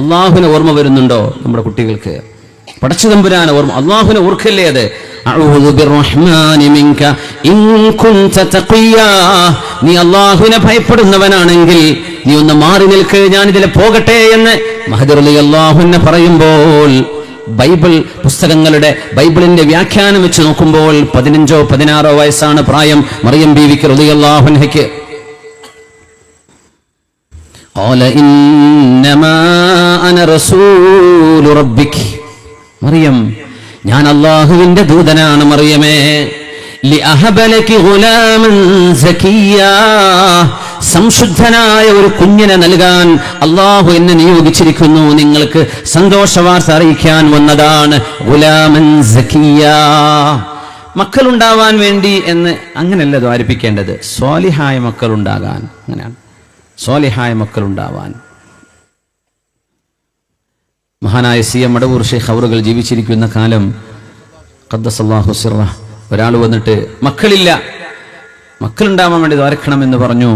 അല്ലാഹുവിനെ ഓർമ്മ വരുന്നുണ്ടോ നമ്മുടെ കുട്ടികൾക്ക്? പടച്ചതമ്പുരാനെ ഓർമ്മ, അല്ലാഹുവിനെ ഓർക്കല്ലേ അത്? അഊദു ബിർറഹ്മാനി മിൻക ഇൻ കുൻത തഖിയാ, നീ അല്ലാഹുവിനെ ഭയപ്പെടുന്നവനാണെങ്കിൽ നീ ഒന്ന് മാറി നിൽക്ക്, ഞാൻ ഇതിലെ പോകട്ടെ എന്ന് മഹദി റളിയല്ലാഹു അൻഹു പറയുമ്പോൾ, ബൈബിൾ പുസ്തകങ്ങളുടെ ബൈബിളിന്റെ വ്യാഖ്യാനം വെച്ച് നോക്കുമ്പോൾ 15-16 വയസ്സാണ് പ്രായം മറിയം ബീവിക്ക് റളിയല്ലാഹു അൻഹയ്ക്ക്. ഖാല ഇന്നമാ അന റസൂലു റബ്ബിക്. മറിയം, ഞാൻ അല്ലാഹുവിന്റെ ദൂതനാണ് മറിയമേ. ലിഅഹബ ലകി ഗുലാമൻ സകിയ്യാ, സംശുദ്ധനായ ഒരു കുഞ്ഞിനെ നൽകാൻ അല്ലാഹു എന്നെ നിയോഗിച്ചിരിക്കുന്നു. നിങ്ങൾക്ക് സന്തോഷവാർത്ത അറിയിക്കാൻ വന്നതാണ്. ഗുലാമൻ സകിയ്യാ, മക്കളുണ്ടാവാൻ വേണ്ടി എന്ന് അങ്ങനെയല്ല ദ്വാരിപ്പിക്കേണ്ടത്. സ്വാലിഹായ മക്കളുണ്ടാകാൻ, അങ്ങനെയാണ്, സ്വാലിഹായ മക്കളുണ്ടാവാൻ. മഹാനായ CM മടവൂർ ഷെയ്ഖ് അവറുകൾ ജീവിച്ചിരിക്കുന്ന കാലം ഖദ്ദസല്ലാഹു സിർറഹ്, ഒരാൾ വന്നിട്ട് മക്കളില്ല, മക്കളുണ്ടാവാൻ വേണ്ടി ദ്വാരക്കണമെന്ന് പറഞ്ഞു.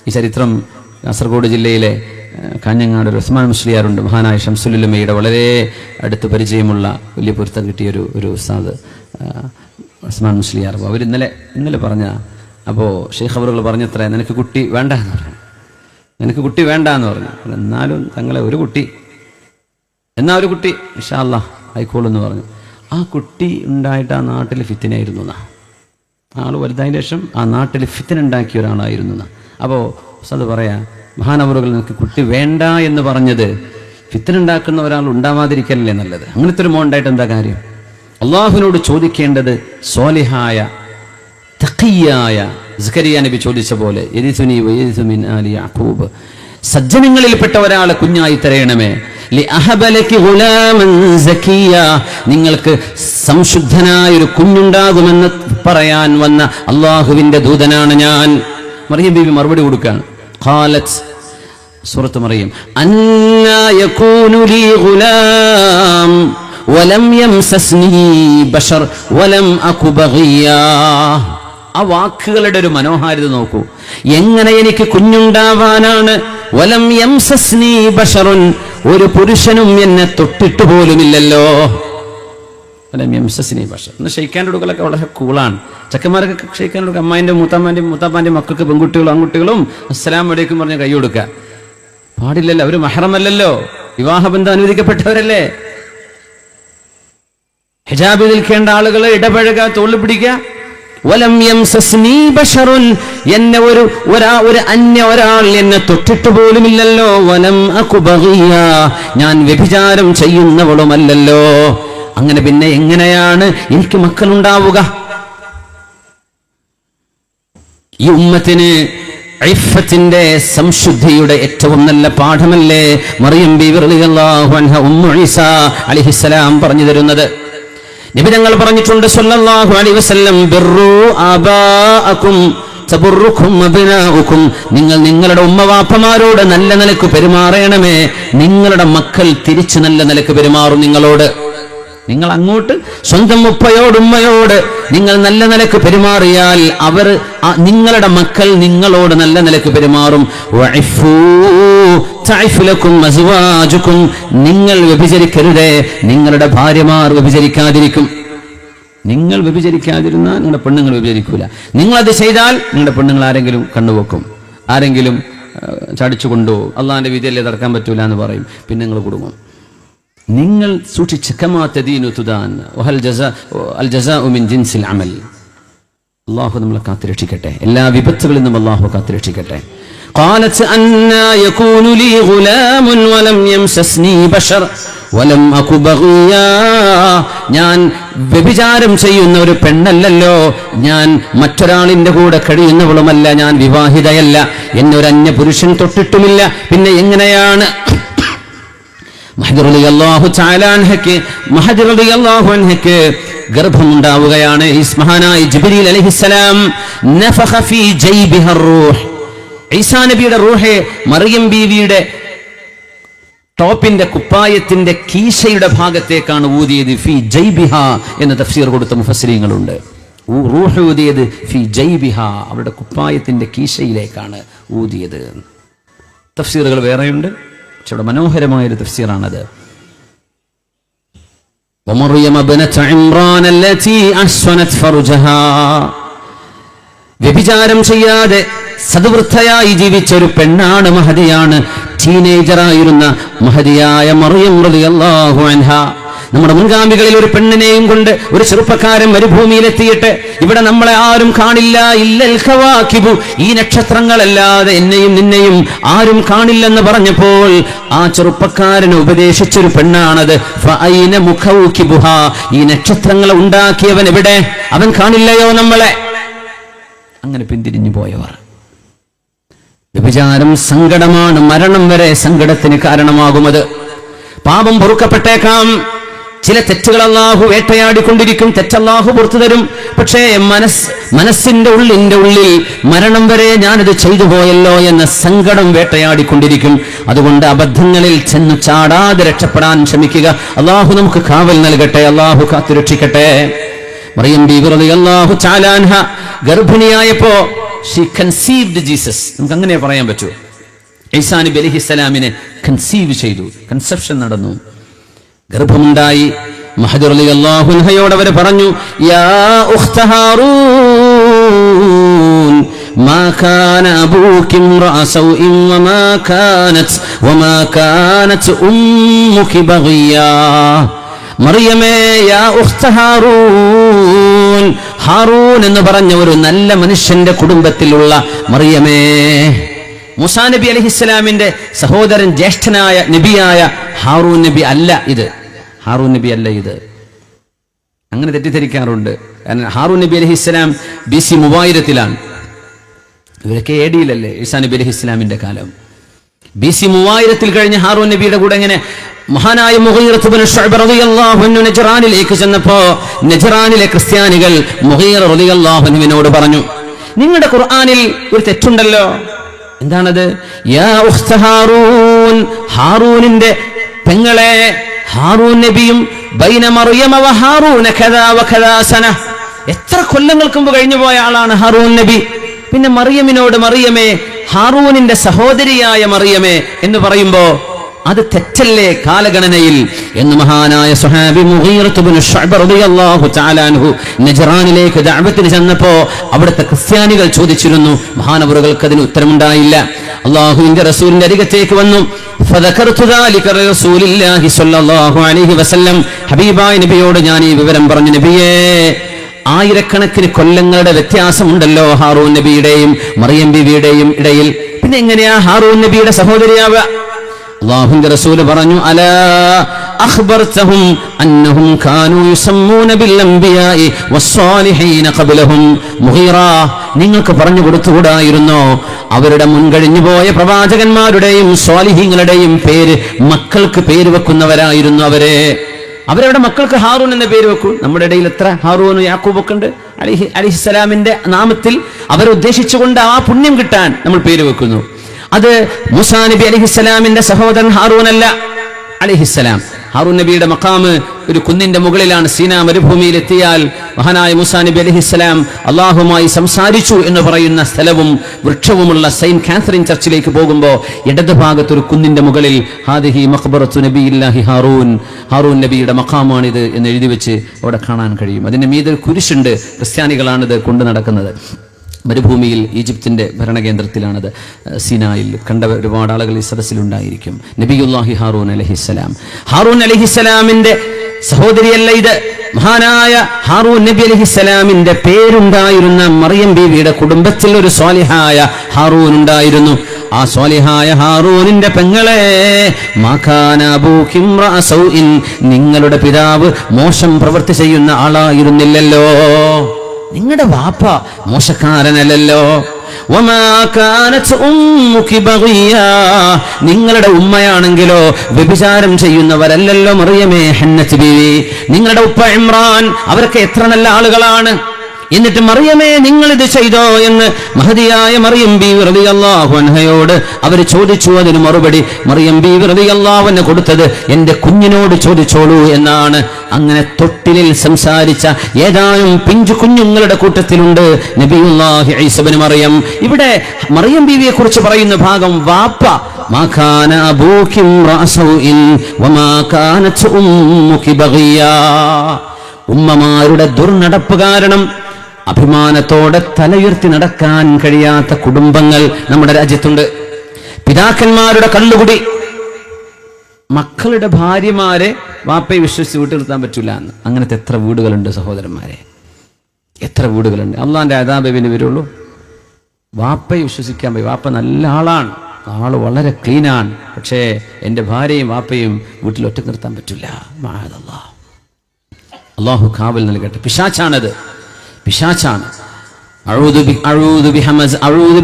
ഈ ചരിത്രം കാസർഗോഡ് ജില്ലയിലെ കാഞ്ഞങ്ങാട് ഒരു ഉസ്മാൻ മുസ്ലിയാറുണ്ട്, മഹാനായ ഷംസുലുലമയുടെ വളരെ അടുത്ത് പരിചയമുള്ള വലിയ പൊരുത്തം കിട്ടിയൊരു ഉസ്താദ് ഉസ്മാൻ മുസ്ലിയാർ. അവർ ഇന്നലെ പറഞ്ഞ, അപ്പോൾ ഷെയ്ഖ് അവറുകൾ പറഞ്ഞത്രേ, നിനക്ക് കുട്ടി വേണ്ട എന്ന് പറഞ്ഞു. നിനക്ക് കുട്ടി വേണ്ട എന്ന് പറഞ്ഞു. എന്നാലും തങ്ങളെ ഒരു കുട്ടി, എന്നാ ഒരു കുട്ടി ഇൻഷാ അല്ലാഹ് ആയിക്കോളെന്ന് പറഞ്ഞു. ആ കുട്ടി ഉണ്ടായിട്ട് ആ നാട്ടിൽ ഫിത്തിനായിരുന്നു എന്നാ. ആൾ വലുതായതിനു ശേഷം ആ നാട്ടിൽ ഫിത്തിന ഉണ്ടാക്കിയ ഒരാളായിരുന്നു എന്നാ. അപ്പോൾ അത് പറയാ, മഹാനവറുകൾ നിനക്ക് കുട്ടി വേണ്ട എന്ന് പറഞ്ഞത് ഫിത്തിന ഉണ്ടാക്കുന്ന ഒരാൾ ഉണ്ടാവാതിരിക്കലല്ലേ നല്ലത്. അങ്ങനത്തെ ഒരു മോൻ ഉണ്ടായിട്ട് എന്താ കാര്യം? അള്ളാഹുവിനോട് ചോദിക്കേണ്ടത് സ്വാലിഹായ തഖിയായ സക്കരിയ നബി ചോദിച്ച പോലെ യരിസുനി വയരിസു മിൻ ആലി യാഖൂബ്, സജ്ജനങ്ങളിൽപ്പെട്ട ഒരാളെ കുഞ്ഞായി തരയണമേ. ലിഅഹബ ലകി ഗുലാമൻ സകിയ്യ, നിങ്ങൾക്ക് സംശുദ്ധനായ ഒരു കുഞ്ഞുണ്ടാകുമെന്ന് പറയാൻ വന്ന അള്ളാഹുവിന്റെ ദൂതനാണ് ഞാൻ. മറിയം ബീവി മറുപടി കൊടുക്കുകയാണ്. ഖാലത്, സൂറത്ത് മറിയം, അന്നാ യകൂനു ലി ഗുലാം വലം യംസസ്നി ബശർ വലം അകു ബഗിയാ. ആ വാക്കുകളുടെ ഒരു മനോഹാരിത നോക്കൂ. എങ്ങനെ എനിക്ക് കുഞ്ഞുണ്ടാവാനാണ്? വലം യംസസ്നി ബശറുൻ, ഒരു പുരുഷനും എന്നെ തൊട്ടിട്ട് പോലുമില്ലല്ലോ. വലം യംസസ്നി ബശർ എന്ന് ഷെയ്ഖാൻ്റെ അടുക്കലൊക്കെ വളരെ കൂളാണ്. ചെക്കന്മാരൊക്കെ ഷെയ്ഖാൻ്റെ അടുക്ക, അമ്മായിൻ്റെ മൂത്താപ്പാൻ്റെ മക്കൾക്ക് പെൺകുട്ടികളും ആൺകുട്ടികളും അസ്സലാമു അലൈക്കും പറഞ്ഞ് കൈ കൊടുക്കുക പാടില്ലല്ലോ. അവർ മഹ്റമല്ലല്ലോ, വിവാഹബന്ധം അനുവദിക്കപ്പെട്ടവരല്ലേ. ഹിജാബ് നിൽക്കേണ്ട ആളുകൾ ഇടപഴക, തോളിൽ പിടിക്കുക. വലം യംസസ്നി ബശറുൻ, എന്നെ ഒരു അന്യ ഒരാൾ എന്നെ തൊട്ടിട്ട് പോലുമില്ലല്ലോ. വലം അകു ബഗിയ, ഞാൻ വ്യഭിചാരം ചെയ്യുന്നവളുമല്ലല്ലോ. അങ്ങനെ പിന്നെ എങ്ങനെയാണ് എനിക്ക് മക്കളുണ്ടാവുക? ഈ ഉമ്മത്തിന് ഇഫ്ഫത്തിന്റെ സംശുദ്ധിയുടെ ഏറ്റവും നല്ല പാഠമല്ലേ മറിയം ബീവി റളിയല്ലാഹു അൻഹ ഉമ്മു ഈസാ അലൈഹിസ്സലാം പറഞ്ഞു തരുന്നത്. നബി തങ്ങൾ പറഞ്ഞിട്ടുണ്ട് സല്ലല്ലാഹു അലൈഹി വസല്ലം, ബിർറു ആബാഅകും തബറുക്കും അബ്നാഉകും, നിങ്ങൾ നിങ്ങളുടെ ഉമ്മവാപ്പമാരോട് നല്ല നിലക്ക് പെരുമാറണമേ, നിങ്ങളുടെ മക്കൾ തിരിച്ചു നല്ല നിലക്ക് പെരുമാറും നിങ്ങളോട്. നിങ്ങൾ അങ്ങോട്ട് സ്വന്തം ഉപ്പയോട് ഉമ്മയോട് നിങ്ങൾ നല്ല നിലക്ക് പെരുമാറിയാൽ അവർ നിങ്ങളുടെ മക്കൾ നിങ്ങളോട് നല്ല നിലക്ക് പെരുമാറും. നിങ്ങൾ വ്യഭിചരിക്കരുതേ, നിങ്ങളുടെ ഭാര്യമാർ വ്യഭിചരിക്കാതിരിക്കും. നിങ്ങൾ വ്യഭിചരിക്കാതിരുന്നാൽ നിങ്ങളുടെ പെണ്ണുങ്ങൾ വ്യഭിചരിക്കൂല. നിങ്ങളത് ചെയ്താൽ നിങ്ങളുടെ പെണ്ണുങ്ങൾ ആരെങ്കിലും കണ്ണുവെക്കും, ആരെങ്കിലും ചടിച്ചു കൊണ്ടുപോകും. അള്ളാഹിന്റെ വിധിയല്ലേ തടക്കാൻ പറ്റൂല എന്ന് പറയും. പിന്നെ നിങ്ങൾ കുടുങ്ങും. നിങ്ങൾ സൂക്ഷിച്ച് കമാ തദീനു തുദാൻ വഹൽ ജസാഉ മിൻ ജിൻസിൽ അമൽ. അല്ലാഹു നമ്മളെ കാത്തുരക്ഷിക്കട്ടെ, എല്ലാ വിപത്തുകളിൽ നിന്നും അല്ലാഹു കാത്തുരക്ഷിക്കട്ടെ. ഖാലത് അന്നാ യകൂനു ലി ഗുലാമുൻ വലം യംസസ്നി ബശർ വലം അകു ബഗിയാ, ഞാൻ വ്യഭിചാരം ചെയ്യുന്ന ഒരു പെണ്ണല്ലല്ലോ, ഞാൻ മറ്റൊരാളിന്റെ കൂടെ കഴിയുന്നവളുമല്ല, ഞാൻ വിവാഹിതയല്ല, എന്നെ ഒരു അന്യ പുരുഷൻ തൊട്ടിട്ടുമില്ല. പിന്നെ എങ്ങനെയാണ് മഹദി റളിയല്ലാഹു തആല അൻഹയ്ക്ക് ഗർഭമുണ്ടാവുകയാണ്. മഹാനായ ജിബ്രീൽ അലൈഹിസ്സലാം നഫഖ ഫീ ജൈബിഹ റൂഹ്, ഈസാ നബിയുടെ റൂഹ് മറിയം ബീവിയുടെ ടോപ്പിന്റെ കുപ്പായത്തിന്റെ കീശയുടെ ഭാഗത്തേക്കാണ് ഊതിയത്. ഫീ ജൈബിഹ എന്ന് തഫ്സീർ കൊടുത്ത മുഫസ്സിരീങ്ങളുണ്ട്. റൂഹ് ഊതിയത് ഫീ ജൈബിഹ, അവരുടെ കുപ്പായത്തിന്റെ കീശയിലേക്കാണ് ഊതിയത്. തഫ്സീറുകൾ വേറെയുണ്ട്, പക്ഷെ ഇവിടെ മനോഹരമായൊരു തഫ്സീറാണത്. വമറിയം ഇബ്നത ഇംറാൻ അല്ലതി അഹ്സനത് ഫർജഹാ, വ്യഭിചാരം ചെയ്യാതെ സദ്വൃദ്ധയായി ജീവിച്ച ഒരു പെണ്ണാണ്, മഹദിയാണ്, ടീനേജറായിരുന്ന മഹദിയായ മറിയം റളിയല്ലാഹു അൻഹ. നമ്മുടെ മുൻഗാമികളിൽ ഒരു പെണ്ണിനെയും കൊണ്ട് ഒരു ചെറുപ്പക്കാരൻ മരുഭൂമിയിലെത്തിയിട്ട് ഇവിടെ നമ്മളെ ആരും കാണില്ല, ഇല്ലൽ ഖവാകിബു, ഈ നക്ഷത്രങ്ങളല്ലാതെ എന്നെയും നിന്നെയും ആരും കാണില്ലെന്ന് പറഞ്ഞപ്പോൾ ആ ചെറുപ്പക്കാരന് ഉപദേശിച്ചൊരു പെണ്ണാണത്. ഫഅൈന മുഖൗകിബുഹാ, ഈ നക്ഷത്രങ്ങളെ ഉണ്ടാക്കിയവൻ എവിടെ? അവൻ കാണില്ലയോ നമ്മളെ? അങ്ങനെ പിന്തിരിഞ്ഞു പോയവർ. വ്യഭിചാരം സങ്കടമാണ്, മരണം വരെ സങ്കടത്തിന് കാരണമാകുമത്. പാപം പൊറുക്കപ്പെട്ടേക്കാം, ചില തെറ്റുകൾ അല്ലാഹു വേട്ടയാടിക്കൊണ്ടിരിക്കും, തെറ്റല്ലാഹു പുറത്തു തരും. പക്ഷേ മനസ്സിന്റെ ഉള്ളിൽ മരണം വരെ ഞാനത് ചെയ്തു പോയല്ലോ എന്ന സങ്കടം വേട്ടയാടിക്കൊണ്ടിരിക്കും. അതുകൊണ്ട് അബദ്ധങ്ങളിൽ ചെന്നു ചാടാതെ രക്ഷപ്പെടാൻ ശ്രമിക്കുക. അല്ലാഹു നമുക്ക് കാവൽ നൽകട്ടെ, അല്ലാഹു കാത്തുരക്ഷിക്കട്ടെ. മറിയം ബീവി റളിയല്ലാഹു തആല അൻഹ ഗർഭിണിയായപ്പോ she conceived Jesus. നമുക്ക് അങ്ങനെ പറയാൻ പറ്റൂ. ഈസാ നബി അലൈഹിസ്സലാമിനെ കൺസീവ് ചെയ്തു, കൺസെപ്ഷൻ നടന്നു, ഗർഭമുണ്ടായി. മഹദി റളിയല്ലാഹു അൻഹയോട് അവർ പറഞ്ഞു, യാ ഉഖ്ത ഹാറൂൻ മാ കാന അബൂകി ഇംറഅ സൗഇൻ വമാ കാനത് ഉമ്മുകി ബഗിയാ. മറിയമേ, യാ ഉഖ്ത ഹാറൂൻ, ഹാറൂൻ എന്ന് പറഞ്ഞ ഒരു നല്ല മനുഷ്യന്റെ കുടുംബത്തിലുള്ള മറിയമേ. മൂസാ നബി അലൈഹിസ്സലാമിന്റെ സഹോദരൻ ജ്യേഷ്ഠനായ നബിയായ ഹാറൂൻ നബി അല്ല ഇത്. ഹാറൂൻ നബി അല്ല ഇത്. അങ്ങനെ തെറ്റിദ്ധരിക്കാറുണ്ട്. കാരണം ഹാറൂൻ നബി അലൈഹിസ്സലാം BC 3000 ഇവരൊക്കെ AD ഈസാ നബി അലൈഹിസ്സലാമിന്റെ കാലം. BC 3000 കഴിഞ്ഞ ഹാറൂൻ നബിയുടെ കൂടെ എങ്ങനെ മഹാനായ മുഗീറത്ത് ഇബ്നു ശുഅബ റളിയല്ലാഹു അൻഹു നജ്റാനിലേക്ക് ചെന്നപ്പോ നജ്റാനിലെ ക്രിസ്ത്യാനികൾ മുഗീറ റളിയല്ലാഹു അൻഹുവിനോട് പറഞ്ഞു, നിങ്ങളുടെ ഖുർആനിൽ ഒരു തെറ്റുണ്ടല്ലോ. എന്താണത്? യാ ഉഖ്ത ഹാറൂൻ, ഹാറൂനിന്റെ പെങ്ങളെ ഹാറൂൻ നബിയും ബൈന മറിയമ വ ഹാറൂന കദാ വ കദാ സന, എത്ര കൊല്ലങ്ങൾക്ക് മുമ്പ് കഴിഞ്ഞു പോയ ആളാണ് ഹാറൂൻ നബി. പിന്നെ മറിയമിനോട് മറിയമേ, ഹാറൂനിന്റെ സഹോദരിയായ മറിയമേ എന്ന് പറയുമ്പോ അത് തെറ്റല്ലേ കാലഗണനയിൽ എന്ന് മഹാനായ സ്വഹാബി മുഗീറത്ത് ഇബ്നു ശുഅബ റളിയല്ലാഹു തആല അൻഹു നജ്റാനിലേക്ക് ദഅവത്തിന് ചെന്നപ്പോ അവിടുത്തെ ക്രിസ്ത്യാനികൾ ചോദിച്ചിരുന്നു. മഹാനവറുകൾക്ക് അതിന് ഉത്തരമുണ്ടായില്ല. അല്ലാഹുവിന്റെ റസൂലിന്റെ അരികത്തേക്ക് വന്നു. ഫദകർതു ദാലിക റസൂലില്ലാഹി സ്വല്ലല്ലാഹു അലൈഹി വസല്ലം, ഹബീബായ നബിയോട് ഞാൻ ഈ വിവരം പറഞ്ഞു. നബിയേ, ആയിരക്കണക്കിന് കൊല്ലങ്ങളുടെ വ്യത്യാസമുണ്ടല്ലോ ഹാറൂൻ നബിയുടെയും മറിയം ബീവിയുടെയും ഇടയിൽ. പിന്നെ എങ്ങനെയാ ഹാറൂൻ നബിയുടെ സഹോദരിയാവുക? അല്ലാഹുവിന്റെ റസൂൽ പറഞ്ഞു, അലാ അഖ്ബർതഹും അന്നഹും കാനൂ യുസമ്മൂന ബിൽ അംബിയാഇ വസ്സാലിഹീന ഖബ്ലഹും. മുഗീറ, നിങ്ങൾക്ക് പറഞ്ഞു കൊടുത്തുകൂടായിരുന്നോ അവരുടെ മുൻകഴിഞ്ഞു പോയ പ്രവാചകന്മാരുടെയും സ്വാലിഹീങ്ങളുടെയും പേര് മക്കൾക്ക് പേര് വെക്കുന്നവരായിരുന്നു അവരവരുടെ മക്കൾക്ക് ഹാറൂൻ എന്ന പേര് വെക്കൂ. നമ്മുടെ ഇടയിൽ എത്ര ഹാറൂനും യാക്കൂബ് ഒക്കെ ഉണ്ട്. അലൈഹിസ്സലാമിന്റെ നാമത്തിൽ അവരുദ്ദേശിച്ചുകൊണ്ട് ആ പുണ്യം കിട്ടാൻ നമ്മൾ പേര് വെക്കുന്നു. അത് മൂസാ നബി അലൈഹിസ്സലാമിന്റെ സഹോദരൻ ഹാറൂൻ അല്ല അലൈഹിസ്സലാം. ഹാറൂൻ നബിയുടെ മഖാമ് ഒരു കുന്നിന്റെ മുകളിലാണ്. സീനാ മരുഭൂമിയിൽ എത്തിയാൽ മഹാനായ മൂസാ നബി അലൈഹിസ്സലാം അള്ളാഹുമായി സംസാരിച്ചു എന്ന് പറയുന്ന സ്ഥലവും വൃക്ഷവുമുള്ള സെയിന്റ് കാത്തറിൻ ചർച്ചിലേക്ക് പോകുമ്പോൾ ഇടതുഭാഗത്ത് ഒരു കുന്നിന്റെ മുകളിൽ ഹാദിഹി മഖ്ബറത്തു നബിയില്ലാഹി ഹാറൂൻ, ഹാറൂൻ നബിയുടെ മഖാമാണിത് എന്ന് എഴുതി വെച്ച് അവിടെ കാണാൻ കഴിയും. അതിന്റെ മീതെ കുരിശുണ്ട്. ക്രിസ്ത്യാനികളാണിത് കൊണ്ടു നടക്കുന്നത്. മരുഭൂമിയിൽ ഈജിപ്തിന്റെ ഭരണകേന്ദ്രത്തിലാണത്. സീനായിൽ കണ്ട ഒരുപാട് ആളുകൾ ഈ സദസ്സിലുണ്ടായിരിക്കും. നബിയുല്ലാഹി ഹാറൂൻ അലൈഹിസ്സലാം, ഹാറൂൻ അലൈഹിസ്സലാമിന്റെ സഹോദരിയല്ല ഇത്. മഹാനായ ഹാറൂൻ നബി അലൈഹിസ്സലാമിന്റെ പേരുണ്ടായിരുന്ന മറിയം ബീവിയുടെ കുടുംബത്തിൽ ഒരു സ്വാലിഹായ ഹാറൂൻ ഉണ്ടായിരുന്നു. ആ സ്വാലിഹായ ഹാറൂനിന്റെ പെങ്ങളെ, മാകാന അബൂകി ഇംറഅ സൗഇൻ, നിങ്ങളുടെ പിതാവ് മോശം പ്രവൃത്തി ചെയ്യുന്ന ആളായിരുന്നില്ലല്ലോ, നിങ്ങളുടെ വാപ്പ മോശക്കാരനല്ലല്ലോ. വമാ കാനത് ഉമ്മുകി ബഗിയാ, നിങ്ങളുടെ ഉമ്മയാണെങ്കിലോ വ്യഭിചാരം ചെയ്യുന്നവരല്ലല്ലോ മറിയമേ ഹന്നത്ത് ബീവി. നിങ്ങളുടെ ഉപ്പ ഇമ്രാൻ, അവരൊക്കെ എത്ര നല്ല ആളുകളാണ്. എന്നിട്ട് മറിയമേ നിങ്ങൾ ഇത് ചെയ്തോ എന്ന് മഹദിയായ മറിയം ബീവി റളിയല്ലാഹു അൻഹയോട് അവർ ചോദിച്ചു. അതിന് മറുപടി മറിയം ബീവി റളിയല്ലാഹു അൻഹ കൊടുത്തത് എന്റെ കുഞ്ഞിനോട് ചോദിച്ചോളൂ എന്നാണ്. അങ്ങനെ തൊട്ടിലിൽ സംസാരിച്ച ഏതാനും പിഞ്ചു കുഞ്ഞുങ്ങളുടെ കൂട്ടത്തിലുണ്ട് നബിയുല്ലാഹി ഈസ ഇബ്നു മറിയം. ഇവിടെ മറിയം ബീവിയെ കുറിച്ച് പറയുന്ന ഭാഗം വാപ്പ, മാ കാന അബൂകി ഇംറഅ സൗഇൻ വമാ കാനത് ഉമ്മുകി ബഗിയാ. ഉമ്മമാരുടെ ദുർനടപ്പ് കാരണം അഭിമാനത്തോടെ തലയുയർത്തി നടക്കാൻ കഴിയാത്ത കുടുംബങ്ങൾ നമ്മുടെ രാജ്യത്തുണ്ട്. പിതാക്കന്മാരുടെ കള്ളുകുടി, മക്കളുടെ ഭാര്യമാരെ വാപ്പയെ വിശ്വസിച്ച് വീട്ടിൽ നിർത്താൻ പറ്റൂല എന്ന്. അങ്ങനത്തെ എത്ര വീടുകളുണ്ട് സഹോദരന്മാരെ, എത്ര വീടുകളുണ്ട്. അള്ളാന്റെ അദാബിന് വരുള്ളൂ. വാപ്പയെ വിശ്വസിക്കാൻ പോയി. വാപ്പ നല്ല ആളാണ്, ആള് വളരെ ക്ലീനാണ്, പക്ഷേ എൻ്റെ ഭാര്യയും വാപ്പയും വീട്ടിൽ ഒറ്റ നിർത്താൻ പറ്റില്ല. അള്ളാഹു കാവൽ നൽകട്ടെ. പിശാച്ചാണത്, പിശാച്ചാണ്. أعوذ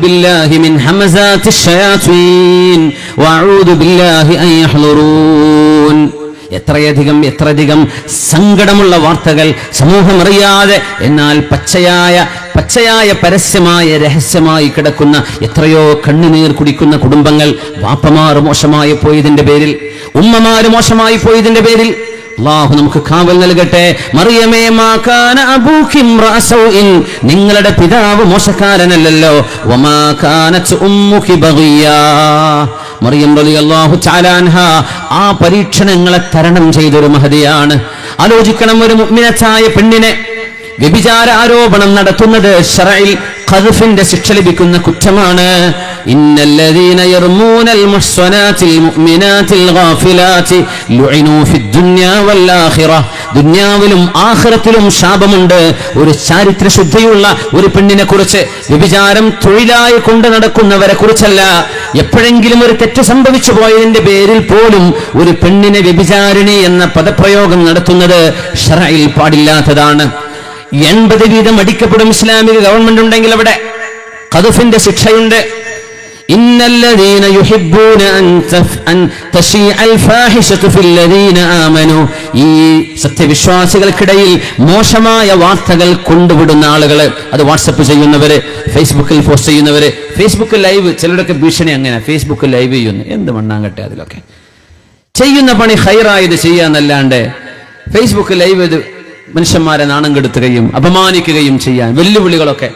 بالله من همزات الشياطين وأعوذ بالله أن يحضرون. എത്രയധികം സങ്കടമുള്ള വാർത്തകൾ സമൂഹം അറിയാതെ, എന്നാൽ പച്ചയായ പരസ്യമായ രഹസ്യമായി കിടക്കുന്ന എത്രയോ കണ്ണുനീർ കുടിക്കുന്ന കുടുംബങ്ങൾ. വാപ്പമാർ മോശമായി പോയതിന്റെ പേരിൽ, ഉമ്മമാര് മോശമായി പോയതിന്റെ പേരിൽ. അല്ലാഹു നമുക്ക് കാവൽ നൽകട്ടെ. മറിയമേ, മാ കാന അബൂകി ഇംറഅ സൗഇൻ, നിങ്ങളുടെ പിതാവ് മോശക്കാരനല്ലല്ലോ. വമാ കാനത് ഉമ്മുകി ബഗിയാ, മറിയം റളിയല്ലാഹു തആല അൻഹ ആ പരീക്ഷണങ്ങളെ തരണം ചെയ്തൊരു മഹദിയാണ്. ആലോചിക്കണം, ഒരു മുഅ്മിനത്തായ പെണ്ണിനെ വ്യഭിചാര ആരോപണം നടത്തുന്നത് ശറഇൽ ഖദ്ഫിന്റെ ശിക്ഷ ലഭിക്കുന്ന കുറ്റമാണ്. ഇന്നല്ലദീന യർമൂനൽ മുഹ്സനാതിൽ മുഅ്മിനാതിൽ ഗാഫിലാതി ലുഇനൂ ഫിദ്ദുനിയാ വൽ ആഖിറ, ദുനിയാവിലും ആഖിറത്തിലും ശാപമുണ്ട്. ഒരു ചാരിത്ര ശുദ്ധിയുള്ള ഒരു പെണ്ണിനെ കുറിച്ച്, വ്യഭിചാരം തൊഴിലായി കൊണ്ട് നടക്കുന്നവരെ കുറിച്ചല്ല. എപ്പോഴെങ്കിലും ഒരു തെറ്റ് സംഭവിച്ചു പോയതിന്റെ പേരിൽ പോലും ഒരു പെണ്ണിനെ വ്യഭിചാരിണി എന്ന പദപ്രയോഗം നടത്തുന്നത് ശറഇൽ പാടില്ലാത്തതാണ്. 80 വീതം അടിക്കപ്പെടും ഇസ്ലാമിക ഗവൺമെന്റ് ഉണ്ടെങ്കിൽ അവിടെ ഖദ്ഫിന്റെ ശിക്ഷയുണ്ട്. ഇന്നല്ലദീന യുഹിബ്ബൂന അൻ തശീഅൽ ഫാഹിശതു ഫില്ലദീന ആമനു, ഈ സത്യവിശ്വാസികൾക്കിടയിൽ മോശമായ വാർത്തകൾ കൊണ്ടുവിടുന്ന ആളുകള്, അത് വാട്സപ്പ് ചെയ്യുന്നവര്, ഫേസ്ബുക്കിൽ പോസ്റ്റ് ചെയ്യുന്നവര്, ഫേസ്ബുക്ക് ലൈവ്, ചിലരൊക്കെ ഭീഷണി അങ്ങനെ ഫേസ്ബുക്ക് ലൈവ് ചെയ്യുന്നു. എന്ത് മണ്ണാങ്കട്ടെ അതിലൊക്കെ. ചെയ്യുന്ന പണി ഖൈറായത് ചെയ്യാന്നല്ലാണ്ട് ഫേസ്ബുക്ക് ലൈവ് ഇത് മനുഷ്യന്മാരെ നാണം കെടുത്തുകയും അപമാനിക്കുകയും ചെയ്യാൻ വെല്ലുവിളികളൊക്കെ.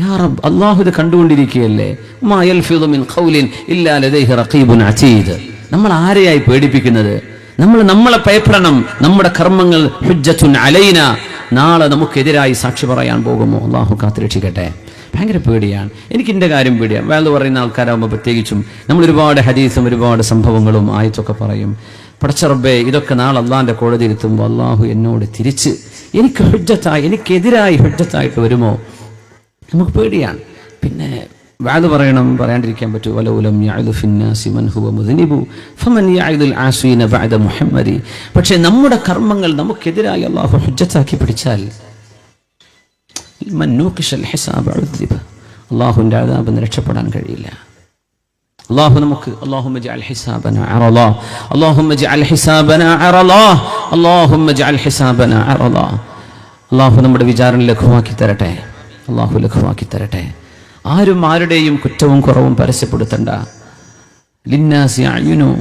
യാ റബ്ബ്, അല്ലാഹു ഇത് കണ്ടുകൊണ്ടിരിക്കുകയല്ലേ. മാ യൽഫിദു മിൻ ഖൗലിൻ ഇല്ലാ ലദൈഹി റഖീബുൻ അതീദ്. നമ്മൾ ആരെയായി പേടിപ്പിക്കുന്നത്? നമ്മളെ ഭയപ്പെടണം. നമ്മുടെ കർമ്മങ്ങൾ ഹുജ്ജത്തുൻ അലൈന, നാളെ നമുക്കെതിരായി സാക്ഷി പറയാൻ പോകുമോ? അല്ലാഹു കാത്തുരക്ഷിക്കട്ടെ. ഭയങ്കര പേടിയാണ്. എനിക്ക് എൻ്റെ കാര്യം പേടിയാണ്. വേറെ പറയുന്ന ആൾക്കാരാകുമ്പോൾ പ്രത്യേകിച്ചും നമ്മൾ ഒരുപാട് ഹദീസും ഒരുപാട് സംഭവങ്ങളും ആയത്തൊക്കെ പറയും. പടച്ച റബ്ബേ, ഇതൊക്കെ നാളെ അള്ളാഹിന്റെ കോടതി ഇരുത്തുമ്പോൾ അള്ളാഹു എന്നോട് തിരിച്ച് എനിക്ക് ഹുജ്ജത്തായി, എനിക്കെതിരായി ഹുജ്ജത്തായിട്ട് വരുമോ? നമുക്ക് പേടിയാണ്. പിന്നെ വഅദ് പറയണം, പറയാണ്ടിരിക്കാൻ പറ്റുമോ? വലൗലം യഅദു ഫിന്നാസി മൻ ഹുവ മുദ്നിബു ഫമൻ യഅദുൽ ആസീന ബഅദ മുഹമ്മദി. പക്ഷേ നമ്മുടെ കർമ്മങ്ങൾ നമുക്കെതിരായി അള്ളാഹു ഹുജ്ജത്താക്കി പിടിച്ചാൽ മൻ നൂഖിശൽ ഹിസാബ ഉദ്ദിബ, അള്ളാഹുവിൻ്റെ അദാബിൽ നിന്ന് രക്ഷപ്പെടാൻ കഴിയില്ല. അല്ലാഹു നമുക്ക് അല്ലാഹുമ്മ ജഅൽ ഹിസാബനാ അറളാ, അല്ലാഹുമ്മ ജഅൽ ഹിസാബനാ അറളാ, അല്ലാഹുമ്മ ജഅൽ ഹിസാബനാ അറളാ. അല്ലാഹു നമ്മുടെ വിചാരണ ലഘുവാക്കി തരട്ടെ. അല്ലാഹു ലഘുവാക്കി തരട്ടെ. ആരും ആരുടെയും കുറ്റവും കുറവും പരസ്യപ്പെടുത്തണ്ട. ലിന്നാസി അയുനു,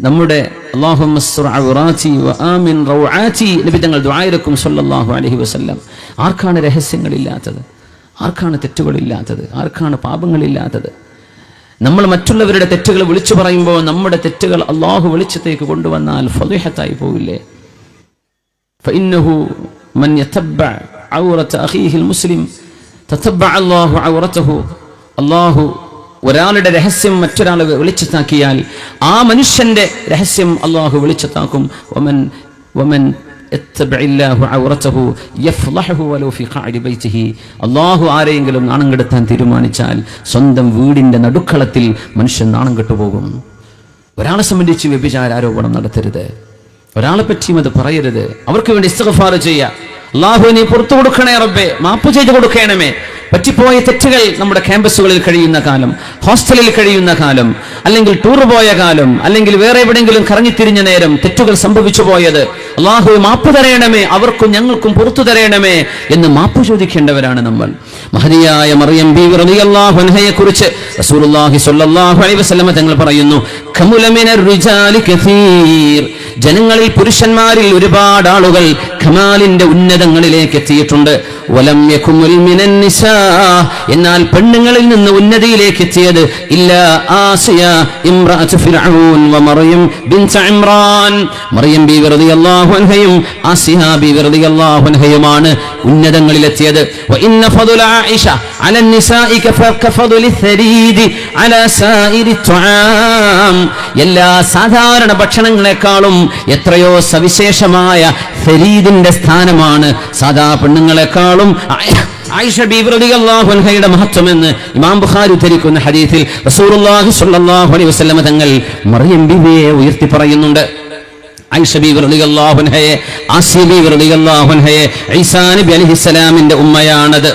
നമ്മുടെ അല്ലാഹുമ്മ സ്തുർ ഔറാതി വആമിൻ റൗആതി, നബി തങ്ങൾ ദുആയിരക്കും സല്ലല്ലാഹു അലൈഹി വസല്ലം. ആർക്കാണ് രഹസ്യങ്ങളില്ലാത്തത്? ആർക്കാണ് തെറ്റുകളില്ലാത്തത്? ആർക്കാണ് പാപങ്ങളില്ലാത്തത്? നമ്മൾ മറ്റുള്ളവരുടെ തെറ്റുകൾ വിളിച്ചു പറയുമ്പോൾ നമ്മുടെ തെറ്റുകൾ അള്ളാഹു വെളിച്ചത്തേക്ക് കൊണ്ടുവന്നാൽ ഫളിഹത്തായി പോവില്ലേ? ഫഇന്നഹു മൻ യതബ്ബഅ ഔറത അഖീഹിൽ മുസ്ലിം തതബ്ബഅ അല്ലാഹു ഔറതഹു. അള്ളാഹു ഒരാളുടെ രഹസ്യം മറ്റൊരാൾ വെളിച്ചത്താക്കിയാൽ ആ മനുഷ്യന്റെ രഹസ്യം അള്ളാഹു വെളിച്ചത്താക്കും. വമൻ അള്ളാഹു ആരെയെങ്കിലും നാണം കെടുത്താൻ തീരുമാനിച്ചാൽ സ്വന്തം വീടിന്റെ നടുക്കളത്തിൽ മനുഷ്യൻ നാണം കെട്ടുപോകും. ഒരാളെ സംബന്ധിച്ച് വ്യഭിചാര ആരോപണം നടത്തരുത്. ഒരാളെ പറ്റിയും അത് പറയരുത്. അവർക്ക് വേണ്ടി ഇസ്തിഗ്ഫാർ ചെയ്യുക. അല്ലാഹു നീ പുറത്തു കൊടുക്കണേ റബ്ബേ, മാപ്പ് ചെയ്തു കൊടുക്കണമേ. പറ്റിപ്പോയ തെറ്റുകൾ നമ്മുടെ ക്യാമ്പസുകളിൽ കഴിയുന്ന കാലം, ഹോസ്റ്റലിൽ കഴിയുന്ന കാലം, അല്ലെങ്കിൽ ടൂർ പോയ കാലം, അല്ലെങ്കിൽ വേറെ എവിടെയെങ്കിലും കറങ്ങിത്തിരിഞ്ഞ നേരം തെറ്റുകൾ സംഭവിച്ചു പോയത്, അല്ലാഹു മാപ്പ് തരയണമേ, അവർക്കും ഞങ്ങൾക്കും പുറത്തു തരയണമേ എന്ന് മാപ്പ് ചോദിക്കേണ്ടവരാണ് നമ്മൾ. മഹദിയായ മറിയം ബീവി റളിയല്ലാഹു അൻഹയെ കുറിച്ച് റസൂലുള്ളാഹി സ്വല്ലല്ലാഹു അലൈഹി വസല്ലം തങ്ങൾ പറയുന്നു, ഖമുല മിനർ റിജാലി കസീർ, ജനങ്ങളിൽ പുരുഷന്മാരിൽ ഒരുപാട് ആളുകൾ ഖമാലിന്റെ ഉന്നതങ്ങളിലേക്ക് എത്തിയിട്ടുണ്ട്. വലം യകുമുൽ മിനൻ നിസാ, എന്നാൽ പെണ്ണുങ്ങളിൽ നിന്ന് ഉന്നതിയിലേക്ക് എത്തിയത് ഇല്ല ആസിയ ഇംറഅതു ഫിർഔൻ വ മറിയം ബിൻത് ഇമ്രാൻ. മറിയം ബീവി റളിയല്ലാഹു അൻഹയും ആസിയ ബീവി റളിയല്ലാഹു അൻഹയുമാണ് ഉന്നതങ്ങളിലെത്തിയത്. വ ഇന്ന ഫദല ആയിഷ അല നിസാഇ കഫദലി സരീദി അല സായിരി തുആം, എല്ലാ സാധാരണ ഭക്ഷണങ്ങളെക്കാളും എത്രയോ സവിശേഷമായ സരീദിന്റെ സ്ഥാനമാണ് സാധാ പെണ്ണുങ്ങളെക്കാളും ആയിഷ ബീവി റളിയല്ലാഹു അൻഹയുടെ മഹത്വമെന്ന് ഇമാം ബുഖാരി ഉദ്ധരിക്കുന്ന ഹദീസിൽ റസൂലുള്ളാഹി സ്വല്ലല്ലാഹു അലൈഹി വസല്ലം തങ്ങൾ മറിയം ബീവിയെ ഉയർത്തി പറയുന്നുണ്ട്. ആയിഷ ബീവി റളിയല്ലാഹു അൻഹയെ, ആസിയ ബീവി റളിയല്ലാഹു അൻഹയെ ഈസാ നബി അലൈഹിസ്സലാമിന്റെ ഉമ്മയാണത്.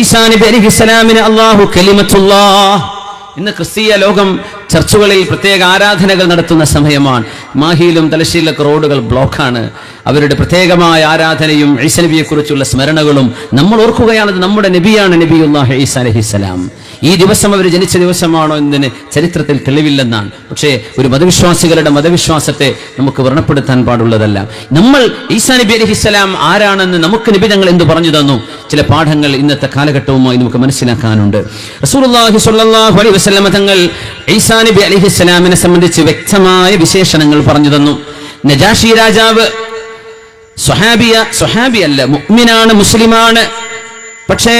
ഈസാ നബി അലൈഹിസ്സലാമിന് അല്ലാഹു കലിമത്തുല്ലാഹ്. ഇന്ന് ക്രിസ്തീയ ലോകം ചർച്ചുകളിൽ പ്രത്യേക ആരാധനകൾ നടത്തുന്ന സമയമാണ്. മാഹിയിലും തലശ്ശേരിയിലൊക്കെ റോഡുകൾ ബ്ലോക്കാണ്. അവരുടെ പ്രത്യേകമായ ആരാധനയും ഈസാ നബിയെ കുറിച്ചുള്ള സ്മരണകളും നമ്മൾ ഓർക്കുകയാണത് നമ്മുടെ നബിയാണ്, നബിയുല്ലാഹി ഈസാ അലൈഹിസ്സലാം. ഈ ദിവസം അവർ ജനിച്ച ദിവസമാണോ എന്നതിന് ചരിത്രത്തിൽ തെളിവില്ലെന്നാണ്. പക്ഷേ ഒരു മതവിശ്വാസികളുടെ മതവിശ്വാസത്തെ നമുക്ക് വ്രണപ്പെടുത്താൻ പാടുള്ളതല്ല. നമ്മൾ ഈസാ നബി അലൈഹിസ്സലാം ആരാണെന്ന് നമുക്ക് നബി തങ്ങൾ എന്തു പറഞ്ഞു തന്നു, ചില പാഠങ്ങൾ ഇന്നത്തെ കാലഘട്ടവുമായി നമുക്ക് മനസ്സിലാക്കാനുണ്ട്. റസൂലുള്ളാഹി സ്വല്ലല്ലാഹു അലൈഹി വസല്ലം തങ്ങൾ ഈസാ നബി അലൈഹിസ്സലാമിനെ സംബന്ധിച്ച് വ്യക്തമായ വിശേഷണങ്ങൾ പറഞ്ഞു തന്നു. നജാഷി രാജാവ് സ്വഹാബിയല്ല, മുഅ്മിനാണ്, മുസ്ലിമാണ്. പക്ഷേ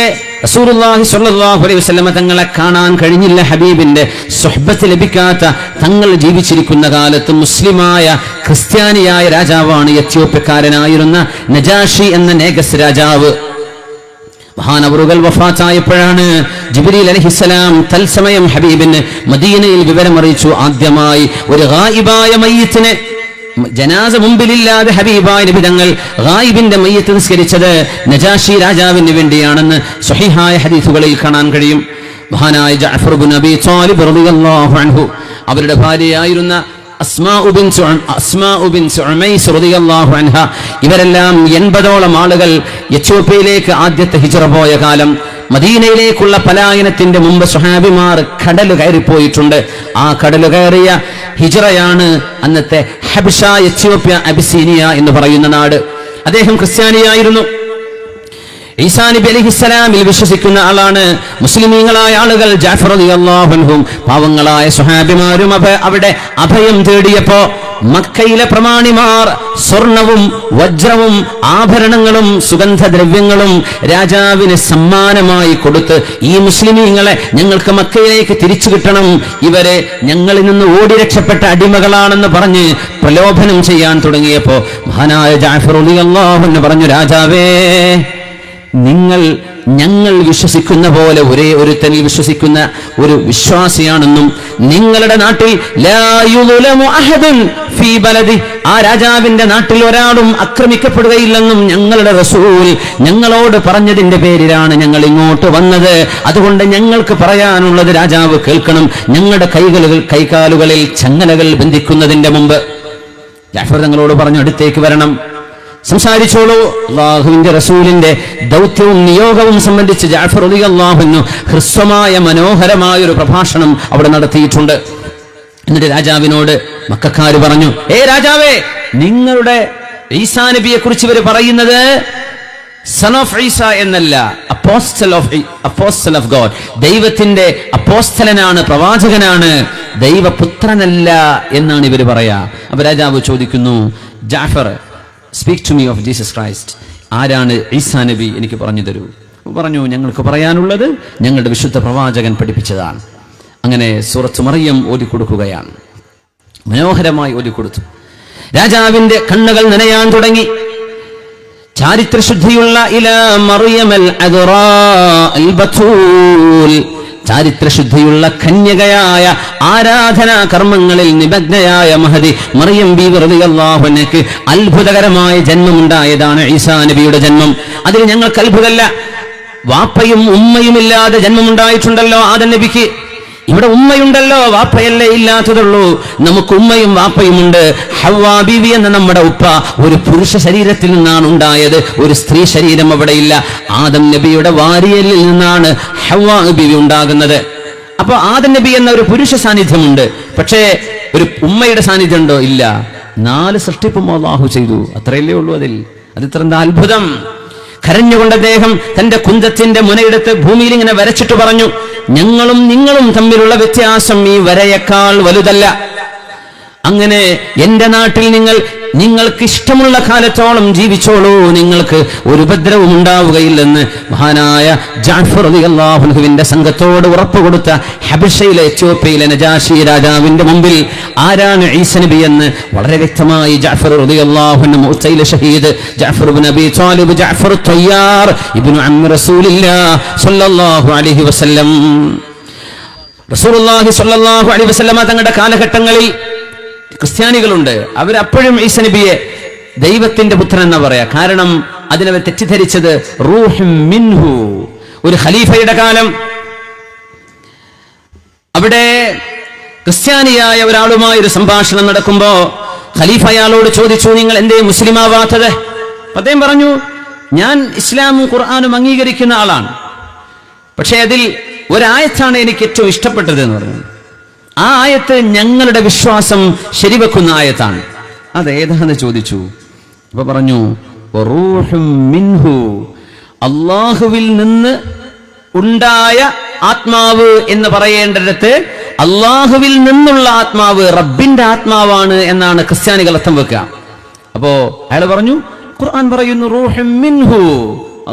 റസൂലുള്ളാഹി സ്വല്ലല്ലാഹു അലൈഹി വസല്ലം തങ്ങളെ കാണാൻ കഴിഞ്ഞില്ല. ഹബീബിന്റെ സുഹ്ബത്ത് ലഭിക്കാത്ത തങ്ങൾ ജീവിച്ചിരിക്കുന്ന കാലത്ത് മുസ്ലിമായ ക്രിസ്ത്യാനിയായ രാജാവാണ് എത്യോപ്യക്കാരനായിരുന്ന നജാഷി എന്ന നേഗസ് രാജാവ്. മഹാനവറുകൾ വഫാത്തായപ്പോഴാണ് ജിബ്രീൽ അലൈഹിസ്സലാം തൽസമയം ഹബീബിന് മദീനയിൽ വിവരമറിയിച്ചു. ആദ്യമായി ഒരു ഗായിബായ മയ്യിത്തിനെ, ജനാസ മുമ്പിലില്ലാതെ ഹബീബായ നബി തങ്ങൾ ഗായിബിന്റെ മയ്യിത്ത് നിസ്കരിച്ചത് നജാഷി രാജാവിന് വേണ്ടിയാണെന്ന് സ്വഹീഹായ ഹദീസുകളിൽ കാണാൻ കഴിയും. മഹാനായ ജഅഫർ ഇബ്നു അബീ ത്വാലിബ് റളിയല്ലാഹു അൻഹു, അവരുടെ ഭാര്യയായിരുന്ന അസ്മാഉ ബിൻത് ഉമൈസ് റളിയല്ലാഹു അൻഹ, ഇവരെല്ലാം 80ഓളം ആളുകൾ എത്യോപ്യയിലേക്ക് ആദ്യത്തെ ഹിജ്റ പോയ കാലം. മദീനയിലേക്കുള്ള പലായനത്തിന്റെ മുമ്പ് സ്വഹാബിമാർ കടൽ കയറിപ്പോയിട്ടുണ്ട്. ആ കടൽ കയറിയ ഹിജ്റയാണ് അന്നത്തെ ഹബഷ, എത്യോപ്യ, അബിസീനിയ എന്ന് പറയുന്ന നാട്. അദ്ദേഹം ക്രിസ്ത്യാനിയായിരുന്നു. ഈസാ നബി അലൈഹിസ്സലാമിൽ വിശ്വസിക്കുന്ന ആളാണ്. മുസ്ലിമീങ്ങളായ ആളുകൾ ജഅഫർ റളിയല്ലാഹു അൻഹും പാവങ്ങളായ സ്വഹാബിമാരും അവിടെ അഭയം തേടിയപ്പോ മക്കയിലെ പ്രമാണിമാർ സ്വർണവും വജ്രവും ആഭരണങ്ങളും സുഗന്ധദ്രവ്യങ്ങളും രാജാവിന് സമ്മാനമായി കൊടുത്ത്, ഈ മുസ്ലിമീങ്ങളെ ഞങ്ങൾക്ക് മക്കയിലേക്ക് തിരിച്ചു കിട്ടണം, ഇവരെ ഞങ്ങളിൽ നിന്ന് ഓടി രക്ഷപ്പെട്ട അടിമകളാണെന്ന് പറഞ്ഞ് പ്രലോഭനം ചെയ്യാൻ തുടങ്ങിയപ്പോ മഹാനായ ജഅഫർ റളിയല്ലാഹു അൻഹു പറഞ്ഞു, രാജാവേ, ഞങ്ങൾ വിശ്വസിക്കുന്ന പോലെ ഒരേ ഒരുത്തനിൽ വിശ്വസിക്കുന്ന ഒരു വിശ്വാസിയാണെന്നും നിങ്ങളുടെ നാട്ടിൽ ലാ യുളമു അഹദുൻ ഫീ ബലദി, ആ രാജാവിന്റെ നാട്ടിൽ ഒരാളും ആക്രമിക്കപ്പെടുകയില്ലെന്നും ഞങ്ങളുടെ റസൂൽ ഞങ്ങളോട് പറഞ്ഞതിന്റെ പേരിലാണ് ഞങ്ങൾ ഇങ്ങോട്ട് വന്നത്. അതുകൊണ്ട് ഞങ്ങൾക്ക് പറയാനുള്ളത് രാജാവ് കേൾക്കണം. ഞങ്ങളുടെ കൈകാലുകളിൽ ചങ്ങലകൾ ബന്ധിക്കുന്നതിന്റെ മുമ്പ് ജഅഫർ തങ്ങളോട് പറഞ്ഞു, അടുത്തേക്ക് വരണം, സംസാരിച്ചോളൂ. അല്ലാഹുവിന്റെ റസൂലിന്റെ ദൗത്യവും നിയോഗവും സംബന്ധിച്ച് ജഅഫർ റളിയല്ലാഹു അൻഹു ഹ്രസ്വമായ മനോഹരമായ ഒരു പ്രഭാഷണം അവിടെ നടത്തിയിട്ടുണ്ട്. എന്നിട്ട് രാജാവിനോട് മക്കക്കാര് പറഞ്ഞു, രാജാവേ, നിങ്ങളുടെ ഈസാ നബിയെ കുറിച്ച് ഇവർ പറയുന്നത് സൺ ഓഫ് ഈസ എന്നല്ല, അപ്പോസ്റ്റൽ ഓഫ് ഗോഡ്, ദൈവത്തിന്റെ അപ്പോസ്തലനാണ്, പ്രവാചകനാണ്, ദൈവപുത്രനല്ല എന്നാണ് ഇവർ പറയാ. അപ്പൊ രാജാവ് ചോദിക്കുന്നു, Jafar, speak to me of Jesus Christ, ആരാണ് ഈസാ നബി, എനിക്ക് പറഞ്ഞു തരൂ. പറഞ്ഞു, ഞങ്ങൾക്ക് പറയാനുള്ളത് ഞങ്ങളുടെ വിശുദ്ധ പ്രവാചകൻ പഠിപ്പിച്ചതാണ്. അങ്ങനെ സൂറത്ത് മറിയം ഓതിക്കൊടുക്കുകയാണ്. മനോഹരമായി ഓതിക്കൊടുത്തു. രാജാവിന്റെ കണ്ണുകൾ നനയാൻ തുടങ്ങി. ചാരിത്രശുദ്ധിയുള്ള ഇലാ മറിയമൽ അദ്റാ അൽ ബതൂൽ, ചാരിത്രശുദ്ധിയുള്ള കന്യകയായ ആരാധനാ കർമ്മങ്ങളിൽ നിമഗ്നയായ മഹദി മറിയം ബീവി റളിയല്ലാഹു അൻഹയ്ക്ക് അത്ഭുതകരമായ ജന്മമുണ്ടായതാണ് ഈസാ നബിയുടെ ജന്മം. അതിൽ ഞങ്ങൾക്ക് അത്ഭുതമല്ല. വാപ്പയും ഉമ്മയുമില്ലാതെ ജന്മമുണ്ടായിട്ടുണ്ടല്ലോ ആദം നബിക്ക്. ഇവിടെ ഉമ്മയുണ്ടല്ലോ, വാപ്പയല്ലേ ഇല്ലാത്തതുള്ളൂ. നമുക്ക് ഉമ്മയും വാപ്പയുമുണ്ട്. ഹവ്വാ ബീവി എന്ന നമ്മുടെ ഉപ്പ ഒരു പുരുഷ ശരീരത്തിൽ നിന്നാണ് ഉണ്ടായത്, ഒരു സ്ത്രീ ശരീരം അവിടെ ഇല്ല. ആദം നബിയുടെ വാരിയലിൽ നിന്നാണ് ഹവ്വാ ബീവി ഉണ്ടാകുന്നത്. അപ്പൊ ആദം നബി എന്ന ഒരു പുരുഷ സാന്നിധ്യമുണ്ട്, പക്ഷേ ഒരു ഉമ്മയുടെ സാന്നിധ്യം ഉണ്ടോ? ഇല്ല. 4 സൃഷ്ടിപ്പും അല്ലാഹു ചെയ്തു, അത്രയല്ലേ ഉള്ളൂ. അത് ഇത്ര എന്താ അത്ഭുതം. കരഞ്ഞുകൊണ്ട് അദ്ദേഹം തന്റെ കുന്തത്തിന്റെ മുനയെടുത്ത് ഭൂമിയിൽ ഇങ്ങനെ വരച്ചിട്ട് പറഞ്ഞു, ഞങ്ങളും നിങ്ങളും തമ്മിലുള്ള വ്യത്യാസം ഈ വരയേക്കാൾ വലുതല്ല. അങ്ങനെ എന്റെ നാട്ടിൽ നിങ്ങൾക്ക് ഇഷ്ടമുള്ള കാലത്തോളം ജീവിച്ചോളൂ, നിങ്ങൾക്ക് ഒരു ഉപദ്രവം ഉണ്ടാവുകയില്ലെന്ന് മഹാനായ ജഅഫർ റളിയല്ലാഹു അൻഹുവിന്റെ സംഘത്തോട് ഉറപ്പ് കൊടുത്ത ഹബശയിലെ എത്യോപ്യയിലെ നജാശി രാജാവിന്റെ മുമ്പിൽ ആരാണ് ഈസ നബി എന്ന് വളരെ വ്യക്തമായി ജഅഫർ റളിയല്ലാഹു അൻഹു മുഅ്തയിലെ ഷഹീദ് ജഅഫർ ഇബ്നു അബീ ത്വാലിബ് ജഅഫർ ത്വയ്യാർ ഇബ്നു അമ്മി റസൂലില്ലാഹ് സ്വല്ലല്ലാഹു അലൈഹി വസല്ലം റസൂലുള്ളാഹി സ്വല്ലല്ലാഹു അലൈഹി വസല്ലം തങ്ങളുടെ കാലഘട്ടങ്ങളിൽ ക്രിസ്ത്യാനികളുണ്ട്. അവരപ്പോഴും ഈസ നബിയെ ദൈവത്തിന്റെ പുത്രൻ എന്നാ പറയാ. കാരണം അതിനവർ തെറ്റിദ്ധരിച്ചത് റൂഹും മിൻഹു. ഒരു ഖലീഫയുടെ കാലം, അവിടെ ക്രിസ്ത്യാനിയായ ഒരാളുമായി ഒരു സംഭാഷണം നടക്കുമ്പോ ഖലീഫ അയാളോട് ചോദിച്ചു, നിങ്ങൾ എന്തേ മുസ്ലിം ആവാത്തത്? അദ്ദേഹം പറഞ്ഞു, ഞാൻ ഇസ്ലാമും ഖുർആനും അംഗീകരിക്കുന്ന ആളാണ്, പക്ഷെ അതിൽ ഒരായത്താണ് എനിക്ക് ഏറ്റവും ഇഷ്ടപ്പെട്ടത് എന്ന് പറഞ്ഞു. ആ ആയത്ത് ഞങ്ങളുടെ വിശ്വാസം ശരിവെക്കുന്ന ആയത്താണ്. അതേതാന്ന് ചോദിച്ചു. അപ്പൊ പറഞ്ഞു, റൂഹും മിൻഹു, അല്ലാഹുവിൽ നിന്ന് ഉണ്ടായ ആത്മാവ് എന്ന് പറയേണ്ടടുത്ത് അല്ലാഹുവിൽ നിന്നുള്ള ആത്മാവ് റബ്ബിന്റെ ആത്മാവാണ് എന്നാണ് ക്രിസ്ത്യാനികൾ അർത്ഥം വെക്കുക. അപ്പോ അയാൾ പറഞ്ഞു, ഖുർആൻ പറയുന്നു റൂഹും മിൻഹു,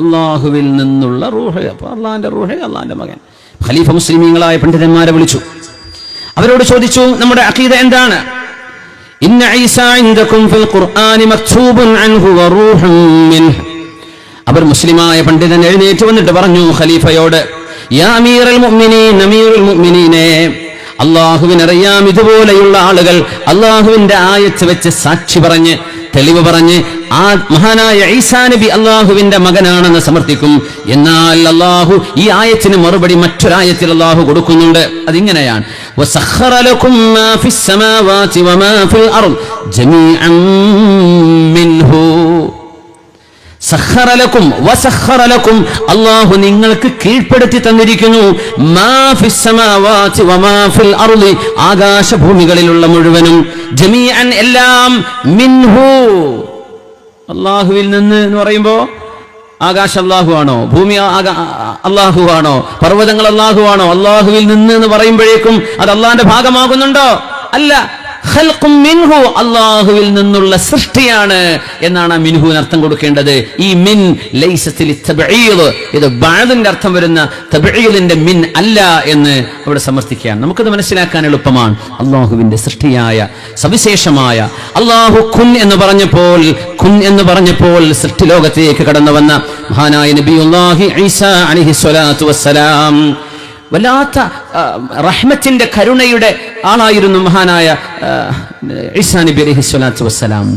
അല്ലാഹുവിൽ നിന്നുള്ള റൂഹ്. അപ്പൊ അള്ളാന്റെ റൂഹ്, അള്ളാന്റെ മകൻ. ഖലീഫ മുസ്ലിമീങ്ങളായ പണ്ഡിതന്മാരെ വിളിച്ചു. അവരോട് ചോദിച്ചു, നമ്മുടെ അഖീദ എന്താണ്? ഇന്ന ഈസാ ഇൻദകും ഫിൽ ഖുർആനി മക്തൂബുൻ അൻഹു വറൂഹും മിൻഹു. അവർ മുസ്ലിമായ പണ്ഡിതൻ എഴുന്നേറ്റ് വന്നിട്ട് പറഞ്ഞു ഖലീഫയോട്, യാ അമീറുൽ മുഅ്മിനീൻ, അമീറുൽ മുഅ്മിനീനെ, അല്ലാഹുവിനറിയാം ഇതുപോലെയുള്ള ആളുകൾ അല്ലാഹുവിന്റെ ആയത്ത് വെച്ച് സാക്ഷി പറഞ്ഞ് തെളിവ് പറഞ്ഞ് ആ മഹാനായ ഈസാ നബി അല്ലാഹുവിന്റെ മകനാണെന്ന് സമർത്ഥിക്കും. എന്നാൽ അല്ലാഹു ഈ ആയത്തിന് മറുപടി മറ്റൊരായത്തിൽ അല്ലാഹു കൊടുക്കുന്നുണ്ട്. അതിങ്ങനെയാണ്, വസഖറ ലക്കും മാ ഫിസ് സമാവാതി വമാ ഫിൽ അർദ് ജമീഅൻ മിൻഹു. സഖറ ലക്കും വസഖറ ലക്കും, അല്ലാഹു നിങ്ങൾക്ക് കീഴ്പ്പെടുത്തി തന്നിരിക്കുന്നു, മാ ഫിസ് സമാവാതി വമാ ഫിൽ അർദ്, ആകാശഭൂമികളിലുള്ള മുഴുവനും, ജമീഅൻ എല്ലാം, മിൻഹു അല്ലാഹുവിൽ നിന്ന് എന്ന് പറയുമ്പോ ആകാശം അല്ലാഹു ആണോ? ഭൂമി അല്ലാഹു ആണോ? പർവ്വതങ്ങൾ അല്ലാഹു ആണോ? അല്ലാഹുവിൽ നിന്ന് എന്ന് പറയുമ്പോഴേക്കും അത് അല്ലാഹുവിന്റെ ഭാഗമാകുന്നുണ്ടോ? അല്ല. ഖൽഖും മിൻഹു, അല്ലാഹുവിൽ നിന്നുള്ള സൃഷ്ടിയാണ് എന്നാണ് മിൻഹുവിന് അർത്ഥം കൊടുക്കേണ്ടത്. ഈ മിൻ ലൈസത്തിൽ തബ്ഈദ്, ഇത് ബഅദിന്റെ അർത്ഥം വരുന്ന തബ്ഈദിന്റെ മിൻ അല്ല എന്ന് അവിടെ സമർത്ഥിക്കുകയാണ്. നമുക്കത് മനസ്സിലാക്കാൻ എളുപ്പമാണ്. അല്ലാഹുവിന്റെ സൃഷ്ടിയായ സവിശേഷമായ അല്ലാഹു കുൻ എന്ന് പറഞ്ഞപ്പോൾ സൃഷ്ടി ലോകത്തേക്ക് കടന്നു വന്ന മഹാനായ നബിയുല്ലാഹി ഈസാ അലൈഹി സ്വലാത്തു വസ്സലാം വല്ലാത്ത റഹ്മത്തിന്റെ കരുണയുടെ ആളായിരുന്നു മഹാനായ ഈസാ നബി അലൈഹി സ്വലാത്തു വസ്സലാം.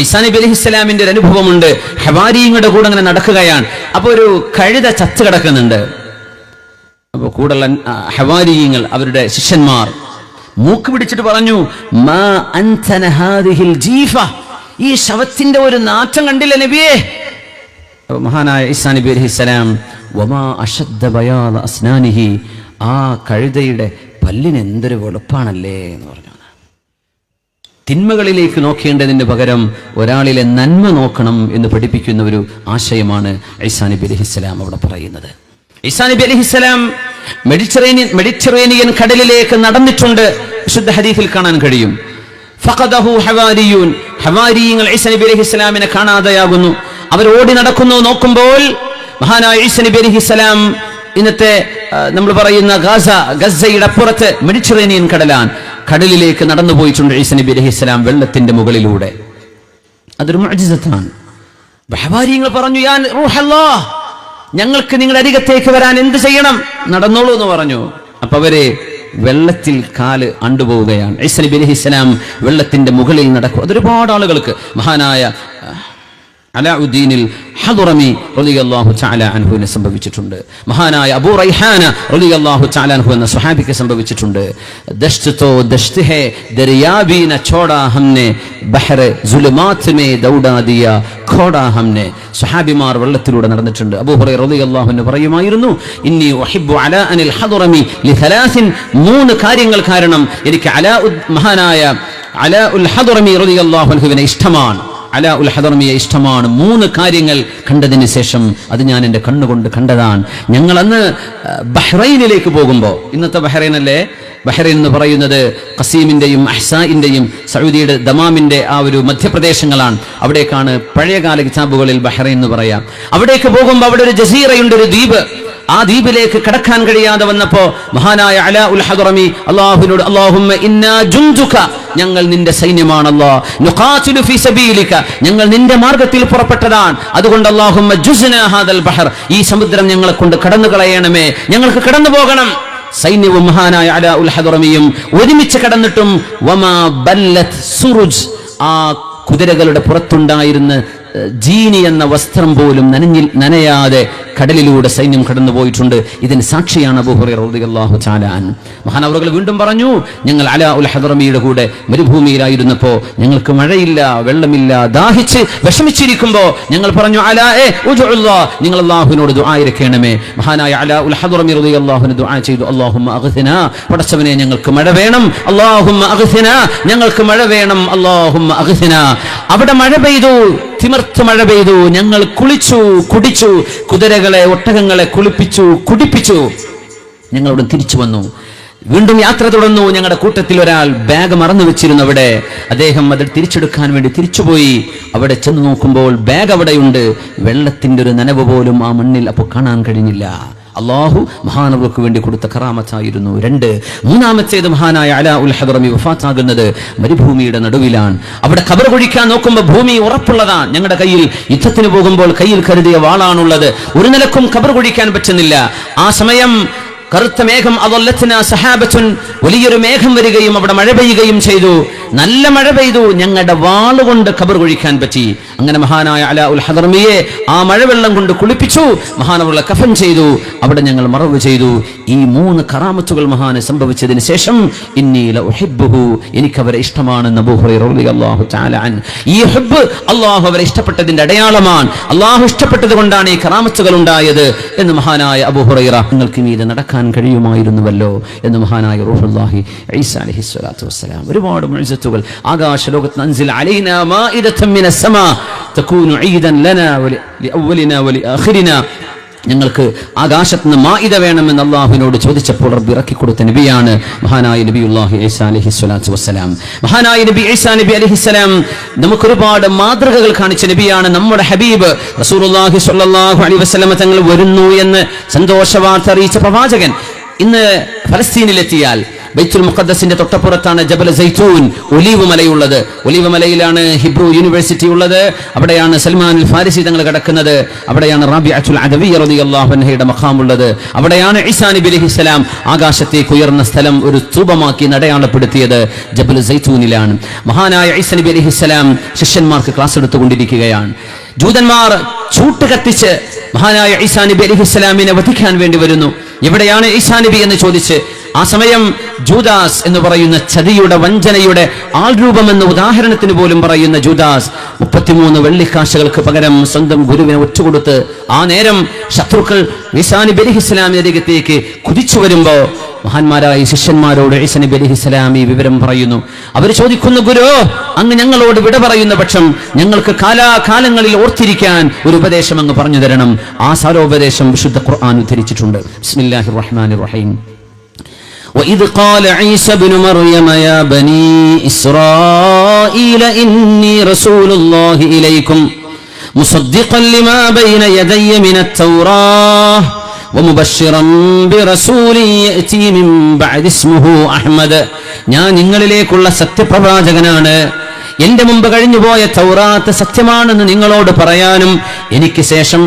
ഈസാ നബി അലൈഹി സ്വലാമിന്റെ ഒരു അനുഭവമുണ്ട്. ഹവാരിയുടെ കൂടെ അങ്ങനെ നടക്കുകയാണ്. അപ്പൊ ഒരു കഴുത ചത്ത് കിടക്കുന്നുണ്ട്. അപ്പൊ കൂടെയുള്ള ഹവാരിയങ്ങൾ, അവരുടെ ശിഷ്യന്മാർ മൂക്ക് പിടിച്ചിട്ട് പറഞ്ഞു, മാ അൻതന ഹാദിഹിൽ ജീഫ, ഈ ശവത്തിന്റെ ഒരു നാറ്റം കണ്ടില്ല നബിയേ. അപ്പൊ മഹാനായ ഈസാ നബി അലൈഹി സ്വലാം, വമാ അശദ്ദ ബയാദ അസ്നാനിഹി, ആ കഴുതയുടെ പല്ലിന് എന്തൊരു വെളുപ്പാണല്ലേ എന്ന് പറഞ്ഞു. തിന്മകളിലേക്ക് നോക്കേണ്ടതിന് പകരം ഒരാളിലെ നന്മ നോക്കണം എന്ന് പഠിപ്പിക്കുന്ന ഒരു ആശയമാണ് ഈസാ നബി അലൈഹിസ്സലാം അവിടെ പറയുന്നത്. ഈസാ നബി അലൈഹിസ്സലാം മെഡിറ്ററേനിയൻ കടലിലേക്ക് നടന്നിട്ടുണ്ട്. വിശുദ്ധ ഹദീസിൽ കാണാൻ കഴിയും. ഫഖദഹു ഹവാരിയൂൻ, ഹവാരിയങ്ങൾ ഈസാ നബി അലൈഹിസ്സലാമിനെ കാണാതെയാകുന്നു. അവർ ഓടി നടക്കുന്നു. നോക്കുമ്പോൾ മഹാനായ ഈസാ നബി അലൈഹിസ്സലാം ഇന്നത്തെ നമ്മൾ പറയുന്ന ഗസയുടെ അപ്പുറത്ത് മെഡിറ്ററേനിയൻ കടലാണ്, കടലിലേക്ക് നടന്നു പോയിട്ടുണ്ട് ഈസാ നബി അലൈഹിസ്സലാം വെള്ളത്തിന്റെ മുകളിലൂടെ. അതൊരു മുഅ്ജിസത്താണ്. ഹവാരിയങ്ങൾ പറഞ്ഞു, യാ റൂഹല്ലാഹ്, ഞങ്ങൾക്ക് നിങ്ങളുടെ അരികത്തേക്ക് വരാൻ എന്ത് ചെയ്യണം? നടന്നോളൂ എന്ന് പറഞ്ഞു. അപ്പൊ അവരെ വെള്ളത്തിൽ കാല് അണ്ടുപോവുകയാണ്. ഈസാ നബി അലൈഹിസ്സലാം വെള്ളത്തിന്റെ മുകളിൽ നടക്കും. അതൊരുപാട് ആളുകൾക്ക്, മഹാനായ അലാഉദ്ദീനിൽ ഹദറമി റളിയല്ലാഹു തആല അൻഹുവിനെ സംഭവിച്ചിട്ടുണ്ട്. മഹാനായ അബൂ റൈഹാന റളിയല്ലാഹു തആല അൻഹു എന്ന സ്വഹാബിക്ക് സംഭവിച്ചിട്ടുണ്ട്. ദശ്ത് തോ ദശ്ത് ഹേ ദരിയാ ബി ന ഛോടാ ഹംനെ ബഹർ സുലുമാത് മേ ദൗടാ ദിയ ഖോടാ ഹംനെ. സ്വഹാബിമാർ വെള്ളത്തിലൂടെ നടന്നിട്ടുണ്ട്. അബൂ ഹുറൈറ റളിയല്ലാഹു അൻഹു പറയുമായിരുന്നു, ഇന്നി ഉഹിബ്ബു അലാഅനിൽ ഹദറമി ലിഥലാസിൻ, മൂന്ന് കാര്യങ്ങൾ കാരണം എനിക്ക് മഹാനായ അലാഉൽ ഹദറമി റളിയല്ലാഹു അൻഹുവിനെ ഇഷ്ടമാണ്. അലാ ഉൽ ഹദർമിയെ ഇഷ്ടമാണ്. 3 കാര്യങ്ങൾ കണ്ടതിന് ശേഷം അത് ഞാൻ എൻ്റെ കണ്ണുകൊണ്ട് കണ്ടതാണ്. ഞങ്ങൾ അന്ന് ബഹ്റൈനിലേക്ക് പോകുമ്പോൾ, ഇന്നത്തെ ബഹ്റൈൻ അല്ലേ, ബഹ്റൈൻ എന്ന് പറയുന്നത് ഖസീമിന്റെയും അഹ്സാഇന്റെയും സൗദിയുടെ ദമാമിന്റെ ആ ഒരു മധ്യപ്രദേശങ്ങളാണ്. അവിടേക്കാണ് പഴയകാല കിതാബുകളിൽ ബഹ്റൈൻ എന്ന് പറയാം. അവിടേക്ക് പോകുമ്പോൾ അവിടെ ഒരു ജസീറയുണ്ട്, ഒരു ദ്വീപ്. ആ ദ്വീപിലേക്ക് കടക്കാൻ കഴിയാതെ വന്നപ്പോ മഹാനായ അലാ ഉൽ ഹദറമി അല്ലാഹുവിനോട്, അല്ലാഹുമ്മ ഇന്നാ ജുൻദുക, ഞങ്ങൾ നിന്റെ സൈന്യമാണ് അല്ലാഹ്, നുഖാതിലു ഫീ സബീലിക, ഞങ്ങൾ നിന്റെ മാർഗ്ഗത്തിൽ പുറപ്പെട്ടതാണ്. അതുകൊണ്ട് അല്ലാഹുമ്മ ജുസ്നാ ഹാദൽ ബഹർ, ഈ സമുദ്രം ഞങ്ങളെ കൊണ്ട് കടന്നു കളയണമേ, ഞങ്ങൾക്ക് കടന്നു പോകണം. സൈന്യവും മഹാനായ അലാ ഉൽ ഹദറമിയും ഒരുമിച്ച് കടന്നിട്ടും വമാ ബല്ലത് സുറുജ്, ആ കുതിരകളുടെ പുറത്തുണ്ടായിരുന്ന ജീനി എന്ന വസ്ത്രം പോലും നനയാതെ കടലിലൂടെ സൈന്യം കടന്നുപോയിട്ടുണ്ട്. ഇതിന് സാക്ഷിയാണ് അബൂ ഹുറൈറ റളിയല്ലാഹു തആല അൻഹു. മഹാനവറുകൾ വീണ്ടും പറഞ്ഞു, ഞങ്ങൾ അലാ ഉൽ ഹദറമിയുടെ കൂടെ മരുഭൂമിയിലായിരുന്നപ്പോ ഞങ്ങൾക്ക് മഴയില്ല, വെള്ളമില്ല, ദാഹിച്ച് വിഷമിച്ചിരിക്കുമ്പോ ഞങ്ങൾ പറഞ്ഞു, അലാ ഉദ്ഉല്ലാഹ്, നിങ്ങൾ അല്ലാഹുവിനോട് ദുആ ഇരക്കണമേ. മഹാനായ അലാ ഉൽ ഹദറമി റളിയല്ലാഹു അൻഹു ദുആ ചെയ്തു, അല്ലാഹുമ്മ അഗ്ഥിനാ, പടച്ചവനെ ഞങ്ങൾക്ക് മഴ വേണം, അല്ലാഹുമ്മ അഗ്ഥിനാ, ഞങ്ങൾക്ക് മഴ വേണം, അല്ലാഹുമ്മ അഗ്ഥിനാ. അവിടെ മഴ പെയ്തു, തിമിർത്ത് മഴ പെയ്തു. ഞങ്ങൾ കുളിച്ചു, കുടിച്ചു, കുതിരകളെ ഒട്ടകങ്ങളെ കുളിപ്പിച്ചു, കുടിപ്പിച്ചു. ഞങ്ങളവിടെ തിരിച്ചു വന്നു, വീണ്ടും യാത്ര തുടർന്നു. ഞങ്ങളുടെ കൂട്ടത്തിൽ ഒരാൾ ബാഗ് മറന്നു വെച്ചിരുന്നു അവിടെ. അദ്ദേഹം അത് തിരിച്ചെടുക്കാൻ വേണ്ടി തിരിച്ചുപോയി. അവിടെ ചെന്ന് നോക്കുമ്പോൾ ബാഗ് അവിടെയുണ്ട്. വെള്ളത്തിന്റെ ഒരു നനവ് പോലും ആ മണ്ണിൽ അപ്പോൾ കാണാൻ കഴിഞ്ഞില്ല. അള്ളാഹു മഹാനവർക്ക് വേണ്ടി കൊടുത്ത കറാമത്തായിരുന്നു. 2, മൂന്നാമത്തേത് മഹാനായ അലാ ഉൽ ഹദറമി വഫാത്താകുന്നത് മരുഭൂമിയുടെ നടുവിലാണ്. അവിടെ ഖബർ കുഴിക്കാൻ നോക്കുമ്പോൾ ഭൂമി ഉറപ്പുള്ളതാണ്. ഞങ്ങളുടെ കയ്യിൽ യുദ്ധത്തിന് പോകുമ്പോൾ കയ്യിൽ കരുതിയ വാളാണുള്ളത്. ഒരു നിലക്കും ഖബർ കുഴിക്കാൻ പറ്റുന്നില്ല. ആ സമയം കറുത്ത മേഘം, അദല്ലത്നാ സഹാബത്തുൻ, വലിയൊരു മേഘം വരികയും അവിടെ മഴ പെയ്യുകയും ചെയ്തു. നല്ല മഴ പെയ്തു. ഞങ്ങളുടെ വാളുകൊണ്ട് ഖബർ കുഴിക്കാൻ പറ്റി. അങ്ങനെ മഹാനായ അലാ ഉൽ ഹദറമിയെ ആ മഴവെള്ളം കൊണ്ട് കുളിപ്പിച്ചു. മഹാനവറുകളെ കഫൻ ചെയ്തു. അവിടെ ഞങ്ങൾ മറവ് ചെയ്തു. ഈ 3 കറാമത്തുകൾ മഹാന് സംഭവിച്ചതിന് ശേഷം ഇന്നി ലഉഹിബ്ബുഹു, എനിക്ക് അവരെ ഇഷ്ടമാണെന്ന് അബൂ ഹുറൈറ റളിയല്ലാഹു തആല അൻഹു. ഈ ഹുബ്ബ് അല്ലാഹു അവരെ ഇഷ്ടപ്പെട്ടതിന്റെ അടയാളമാണ്. അല്ലാഹു ഇഷ്ടപ്പെട്ടത് കൊണ്ടാണ് ഈ കറാമത്തുകൾ ഉണ്ടായത് എന്ന് മഹാനായ അബൂ ഹുറൈറ, നിങ്ങൾക്ക് മീതെ നടക്കാൻ കഴിയുമായിരുന്നുവല്ലോ എന്ന് മഹാനായ റൂഹുല്ലാഹി ഈസാ അലൈഹിസ്സലാത്തു വസ്സലാം. ഒരുപാട് മുഅ്ജിസത്തുകൾ ആകാശലോകത്ത് അൻസിൽ അലൈനാ മാഇദതൻ മിനസ് സമാ തകൂനു ഈദൻ ലനാ വലിഅവ്വലിനാ വലിആഖിരിനാ. ഞങ്ങൾക്ക് ആകാശത്ത് നിന്ന് മാഇദ വേണമെന്ന് അല്ലാഹുവിനോട് ചോദിച്ചപ്പോൾ റബ്ബ് ഇറക്കി കൊടുത്ത നബിയാണ് മഹാനായ നബിയുല്ലാഹി ഈസാ അലൈഹിസ്സലാത്തു വസ്സലാം. മഹാനായ നബി ഈസാ നബി അലൈഹിസ്സലാം നമുക്ക് ഒരുപാട് മാതൃകകൾ കാണിച്ച നബിയാണ്. നമ്മുടെ ഹബീബ് റസൂലുള്ളാഹി സ്വല്ലല്ലാഹു അലൈഹി വസല്ലം തങ്ങൾ വരുന്നു എന്ന് സന്തോഷവാർത്ത അറിയിച്ച പ്രവാചകൻ. ഇന്ന് ഫലസ്തീനിലെത്തിയാൽ ബൈത്തുൽ മുഖദ്ദസിന്റെ തൊട്ടപ്പുറത്താണ് ജബൽ സൈത്തൂൻ, ഒലീവ് മലയുള്ളത്. ഒലീവ് മലയിലാണ് ഹിബ്രു യൂണിവേഴ്സിറ്റി ഉള്ളത്. അവിടെയാണ് സൽമാൻ അൽ ഫാരിസി തങ്ങൾ കിടക്കുന്നത്. അവിടെയാണ് റാബിഅത്തുൽ അദവിയ്യ റളിയല്ലാഹു അൻഹയുടെ മഖാം ഉള്ളത്. അവിടെയാണ് ഈസാ നബി അലൈഹിസ്സലാം ആകാശത്തേക്ക് ഉയർന്ന സ്ഥലം ഒരു സ്തൂപമാക്കി അടയാളപ്പെടുത്തിയത് ജബൽ സൈത്തൂനിലാണ്. മഹാനായ ഈസാ നബി അലൈഹിസ്സലാം ശിഷ്യന്മാർക്ക് ക്ലാസ് എടുത്തുകൊണ്ടിരിക്കുകയാണ്. ജൂതന്മാർ ചൂട്ട് കത്തിച്ച് മഹാനായ ഈസാ നബി അലൈഹിസ്സലാമിനെ വധിക്കാൻ വേണ്ടി വരുന്നു. എവിടെയാണ് ഈസാ നബി എന്ന് ചോദിച്ച് ആ സമയം ജൂദാസ് എന്ന് പറയുന്ന ചതിയുടെ, വഞ്ചനയുടെ ആൾരൂപം എന്ന ഉദാഹരണത്തിന് പോലും പറയുന്ന ജൂദാസ് 33 വെള്ളിക്കാശുകൾക്ക് പകരം സ്വന്തം ഗുരുവിനെ ഒറ്റുകൊടുത്ത് ആ നേരം ശത്രുക്കൾ ഈസാ നബി അലൈഹിസ്സലാമിന്റെ അരികത്തേക്ക് കുതിച്ചു വരുമ്പോ മഹാന്മാരായ ശിഷ്യന്മാരോട് ഈസാ നബി അലൈഹിസ്സലാം ഈ വിവരം പറയുന്നു. അവർ ചോദിക്കുന്നു, ഗുരു, അങ്ങ് ഞങ്ങളോട് വിട പറയുന്ന പക്ഷം ഞങ്ങൾക്ക് കാലാകാലങ്ങളിൽ ഓർത്തിരിക്കാൻ ഒരു ഉപദേശം അങ്ങ് പറഞ്ഞു തരണം. ആ സാരോപദേശം വിശുദ്ധ ഖുർആൻ ഉദ്ധരിച്ചിട്ടുണ്ട്. ബിസ്മില്ലാഹിർ റഹ്മാനിർ റഹീം. وإذ قال عيسى ابن مريم يا بني إسرائيل إني رسول الله إليكم مصدقا لما بين يدي من التوراة ومبشرا برسول يأتي من بعد اسمه أحمد. ഞാൻ നിങ്ങളിലേക്കുള്ള സത്യപ്രവാചകനാണ്. എന്റെ മുമ്പ് കഴിഞ്ഞുപോയ തൗറാത്ത് സത്യമാണെന്ന് നിങ്ങളോട് പറയാനും എനിക്ക് ശേഷം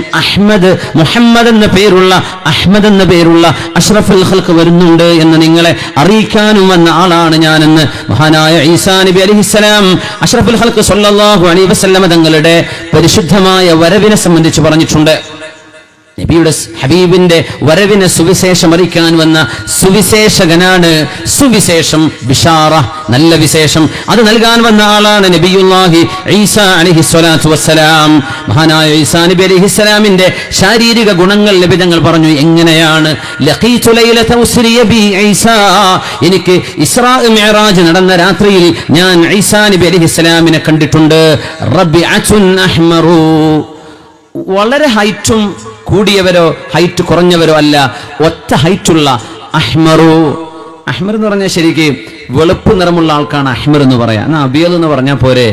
മുഹമ്മദ് എന്ന പേരുള്ള അഷ്റഫുൽ ഖൽഖ് വരുന്നുണ്ട് എന്ന് നിങ്ങളെ അറിയിക്കാനും വന്ന ആളാണ് ഞാനെന്ന് മഹാനായ ഈസാ നബി അലൈഹിസ്സലാം അഷ്റഫുൽ ഖൽഖ് സ്വല്ലല്ലാഹു അലൈഹി വസല്ലം തങ്ങളുടെ പരിശുദ്ധമായ വരവിനെ സംബന്ധിച്ച് പറഞ്ഞിട്ടുണ്ട്. നബിയുടെ ഹബീബിന്റെ വരവിനെ സുവിശേഷം അറിയിക്കാൻ വന്ന സുവിശേഷകനാണ്. സുവിശേഷം ബിഷാറ, നല്ല വിശേഷം, അത് നൽകാൻ വന്ന ആളാണ് നബിയുല്ലാഹി ഈസാ അലൈഹിസ്സലാത്തു വസ്സലാം. മഹാനായ ഈസാ നബി അലൈഹിസ്സലാമിന്റെ ശാരീരിക ഗുണങ്ങൾ നബി തങ്ങൾ പറഞ്ഞു. എങ്ങനെയാണ്? ലഖീതു ലൈലത ഉസ്രിയ ബി ഈസാ, എനിക്ക് ഇസ്രാ മിഅ്റാജ് നടന്ന രാത്രിയിൽ ഞാൻ ഈസാ നബി അലൈഹിസ്സലാമിനെ കണ്ടിട്ടുണ്ട്. റബിഅത്തുൻ അഹ്മറു, വളരെ ഹൈറ്റും കൂടിയവരോ ഹൈറ്റ് കുറഞ്ഞവരോ അല്ല, ഒറ്റ ഹൈറ്റുള്ള അഹ്മറു. അഹ്മർ എന്ന് പറഞ്ഞാൽ ശരിക്കും വെളുപ്പ് നിറമുള്ള ആൾക്കാണ് അഹ്മർ എന്ന് പറയാം. എന്നാൽ അബിയൽ എന്ന് പറഞ്ഞാൽ പോരെ.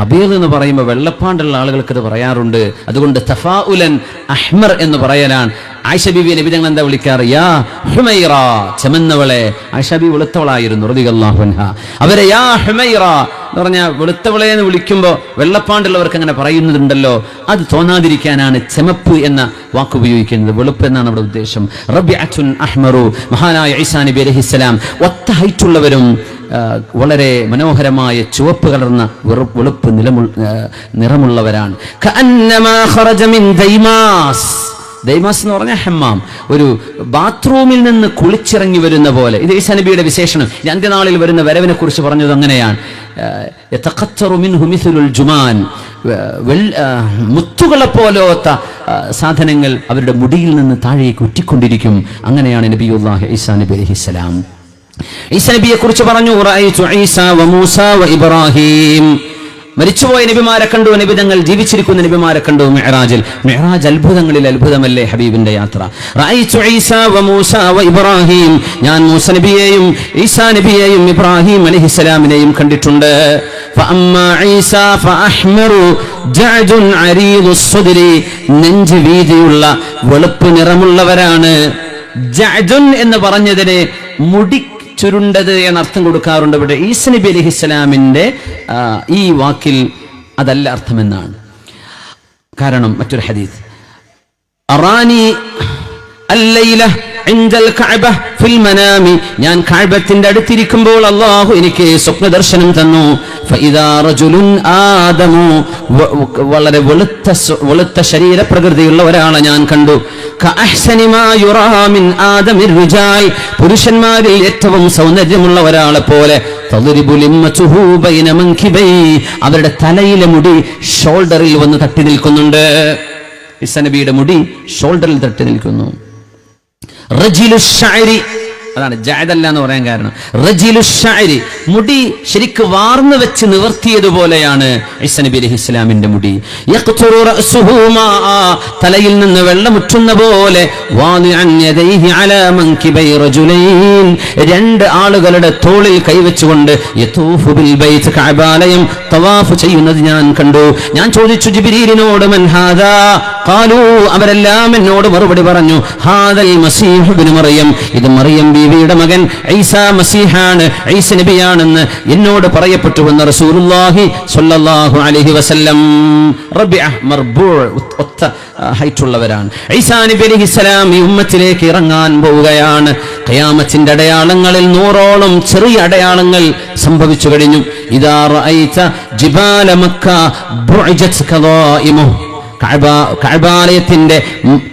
അബിയൽ എന്ന് പറയുമ്പോൾ വെള്ളപ്പാണ്ടുള്ള ആളുകൾക്ക് ഇത് പറയാറുണ്ട്. അതുകൊണ്ട് തഫാഉലൻ അഹ്മർ എന്ന് പറയലാണ്. ആയിഷ ബീവി നബി തങ്ങൾ എന്താ വിളിക്കാറ്? യാ ഹുമൈറ, ചെമന്നവളെ. ആയിഷ ബീവി വെളുത്തവളായിരുന്നു റളിയല്ലാഹു അൻഹ. അവരെ യാ ഹുമൈറ എന്ന് പറഞ്ഞാൽ വെളുത്തവളെ എന്ന് വിളിക്കുമ്പോൾ വെള്ളപ്പാണ്ടുള്ളവർക്ക് അങ്ങനെ പറയുന്നുണ്ടല്ലോ, അത് തോന്നാതിരിക്കാനാണ് ചെമപ്പ് എന്ന വാക്ക് ഉപയോഗിക്കുന്നത്. വെളുപ്പ് എന്നാണ് അവിടെ ഉദ്ദേശം. റബിഅത്തുൻ അഹ്മറു, മഹാനായ ഈസാ നബി അലൈഹിസ്സലാം ഒറ്റ ഹൈറ്റുള്ളവരും വളരെ മനോഹരമായ ചുവപ്പ് കലർന്ന വെളുപ്പ് നിറമുള്ളവരാണ്. കഅന്നമാ ഖറജ മിൻ ദൈമാസ്, ദൈമാസ് എന്ന് പറഞ്ഞാൽ ഹമ്മാം, ഒരു ബാത്റൂമിൽ നിന്ന് കുളിച്ചിറങ്ങി വരുന്ന പോലെ. ഇത് ഈസാ നബിയുടെ വിശേഷണം. അന്ത്യനാളിൽ വരുന്ന വരവിനെ കുറിച്ച് പറഞ്ഞത് അങ്ങനെയാണ്. യതഖത്തറു മിൻഹു മിസ്ലുൽ ജുമാൻ, മുത്തുകളെ പോലത്തെ സാധനങ്ങൾ അവരുടെ മുടിയിൽ നിന്ന് താഴേക്ക് ഉറ്റിക്കൊണ്ടിരിക്കും. അങ്ങനെയാണ് നബിയുല്ലാഹി ഈസാ നബി അലൈഹിസ്സലാം. ഈസാ നബിയെ കുറിച്ച് പറഞ്ഞു, റഅയ്തു ഈസാ വ മൂസ വ ഇബ്രാഹിം, മരിച്ചുപോയ നബിമാരെ കണ്ടു, നബി തങ്ങൾ ജീവിച്ചിരിക്കുന്ന നബിമാരെ കണ്ടു മിഅ്റാജിൽ. മിഅ്റാജ് അത്ഭുതങ്ങളിൽ അത്ഭുതമല്ലേ ഹബീബിന്റെ യാത്ര. റഅയ്തു ഈസാ വ മൂസ വ ഇബ്രാഹിം, ഞാൻ മൂസ നബിയെയും ഈസാ നബിയെയും ഇബ്രാഹിം അലൈഹിസ്സലാമിനെയും കണ്ടിട്ടുണ്ട്. ഫഅമ്മാ ഈസാ ഫഅഹ്മറു ജഅദുൻ അരീദുസ് സുദ്രി, നെഞ്ച് വീതിയുള്ള വെളുപ്പ് നിറമുള്ളവരാണ്. ജഅദുൻ എന്ന് പറഞ്ഞതിന് മുടി ചുരുണ്ടത് എന്നർത്ഥം കൊടുക്കാറുണ്ട്. ഇവിടെ ഈസാ നബി അലൈഹിസ്സലാമിന്റെ ഈ വാക്കിൽ അതല്ല അർത്ഥമെന്നാണ്. കാരണം മറ്റൊരു ഹദീസ്, അറാനി അല്ലൈല ഇൻദൽ കഅബ ഫിൽ മനാമി, ഞാൻ കഅബത്തിന്റെ അടുത്തിരിക്കുമ്പോൾ അല്ലാഹു എനിക്ക് സ്വപ്ന ദർശനം തന്നു. ഫഇദാ റജുലുൻ ആദമു, വളരെ വെളുത്ത ശരീരപ്രകൃതിയുള്ള ഒരാളെ ഞാൻ കണ്ടു. കഅഹ്സനി മാ യുറാ മിൻ ആദമിർ റിജാൽ, പുരുഷന്മാരിൽ ഏറ്റവും സൗന്ദര്യമുള്ള ഒരാളെ പോലെ. തദ്രിബു ലിമ്മതുഹു ബൈന മൻകിബൈ, അവരുടെ തലയിലെ മുടി ഷോൾഡറിൽ വന്ന് തട്ടി നിൽക്കുന്നുണ്ട്. ഈസാ നബിയുടെ മുടി ഷോൾഡറിൽ തട്ടി നിൽക്കുന്നു. റജിലുശ് ശഅരി, അതാണ് ജഅദല്ല എന്ന് പറയാൻ കാരണം. റജിലുശ് ശഅരി, മുടി ശരിക്ക് വാർന്നു വെച്ച് നിവർത്തിയതുപോലെയാണ് ഈസാ നബി അലൈഹിസ്സലാമിന്റെ മുടി. യഖ്തുറു റഅസുഹു മാആ, തലയിൽ നിന്ന് വെള്ളമുറ്റുന്ന പോലെ. വാദിഅൻ യദൈഹി അലാ മൻകിബൈ റജുലൈൻ, രണ്ട് ആളുകളുടെ തോളിൽ കൈവച്ചുകൊണ്ട് യതൂഫു ബിൽ ബൈത്ത്, കഅബാലയം തവാഫ് ചെയ്യുന്നത് ഞാൻ കണ്ടു. ഞാൻ ചോദിച്ചു ജിബ്രീലിനോട്, മൻ ഹാദാ? ഖാലൂ, അവരെല്ലാം എന്നോട് മറുപടി പറഞ്ഞു, ഹാദൽ മസീഹ് ഇബ്നു മറിയം, ഇത് മറിയം ബീവിയുടെ മകൻ ഈസാ മസീഹാണ്, ഈസാ നബിയാണെന്ന് എന്നോട് പറയപ്പെട്ടുവെന്ന് റസൂലുള്ളാഹി സ്വല്ലല്ലാഹു അലൈഹി വസല്ലം. റബിഅ മർബൂഅ, ഒത്ത ഹൈറ്റുള്ളവരാണ്. ഈസാ നബി അലൈഹിസ്സലാം ഈ ഉമ്മത്തിലേക്ക് ഇറങ്ങാൻ പോവുകയാണ്. ഖിയാമത്തിന്റെ അടയാളങ്ങളിൽ 100ഓളം ചെറിയ അടയാളങ്ങൾ സംഭവിച്ചു കഴിഞ്ഞു. ഇദാ റഅയ്ത ജിബാല മക്ക ബുഇജത് ഖദായിമുഹു,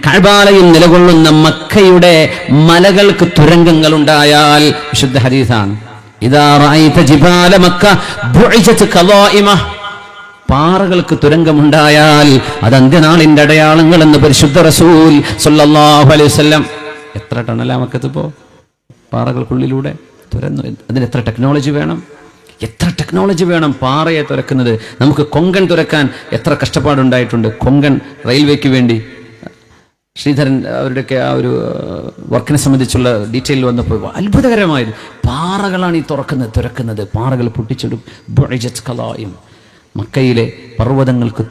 കഅബാലയം നിലകൊള്ളുന്ന മക്കയുടെ മലകൾക്ക് തുരങ്കങ്ങൾ ഉണ്ടായാൽ, വിശുദ്ധ ഹദീസാണ്. ഇദാ റഅയ്ത ജിബാല മക്ക ബുഇജത് ഖദായിമുഹു, പാറകൾക്ക് തുരങ്കമുണ്ടായാൽ അത് അന്ത്യനാളിന്റെ അടയാളങ്ങൾ എന്ന് പരിശുദ്ധ റസൂൽ സ്വല്ലല്ലാഹു അലൈഹി വസല്ലം. എത്ര ടണലാ മക്കത്ത് പോ പാറകൾക്കുള്ളിലൂടെ തുരന്നു. അതിന് എത്ര ടെക്നോളജി വേണം, എത്ര ടെക്നോളജി വേണം പാറയെ തുരക്കുന്നത്. നമുക്ക് കൊങ്കൺ തുരക്കാൻ എത്ര കഷ്ടപ്പാടുണ്ടായിട്ടുണ്ട്. കൊങ്കൺ റെയിൽവേക്ക് വേണ്ടി ശ്രീധരൻ അവരുടെയൊക്കെ ആ ഒരു വർക്കിനെ സംബന്ധിച്ചുള്ള ഡീറ്റെയിൽ വന്നപ്പോൾ അത്ഭുതകരമായത്. പാറകളാണ് ഈ തുറക്കുന്നത്, തുരക്കുന്നത്. പാറകൾ പൊട്ടിച്ചെടുക്കും. മക്കയിലെ പർവ്വതങ്ങൾക്ക്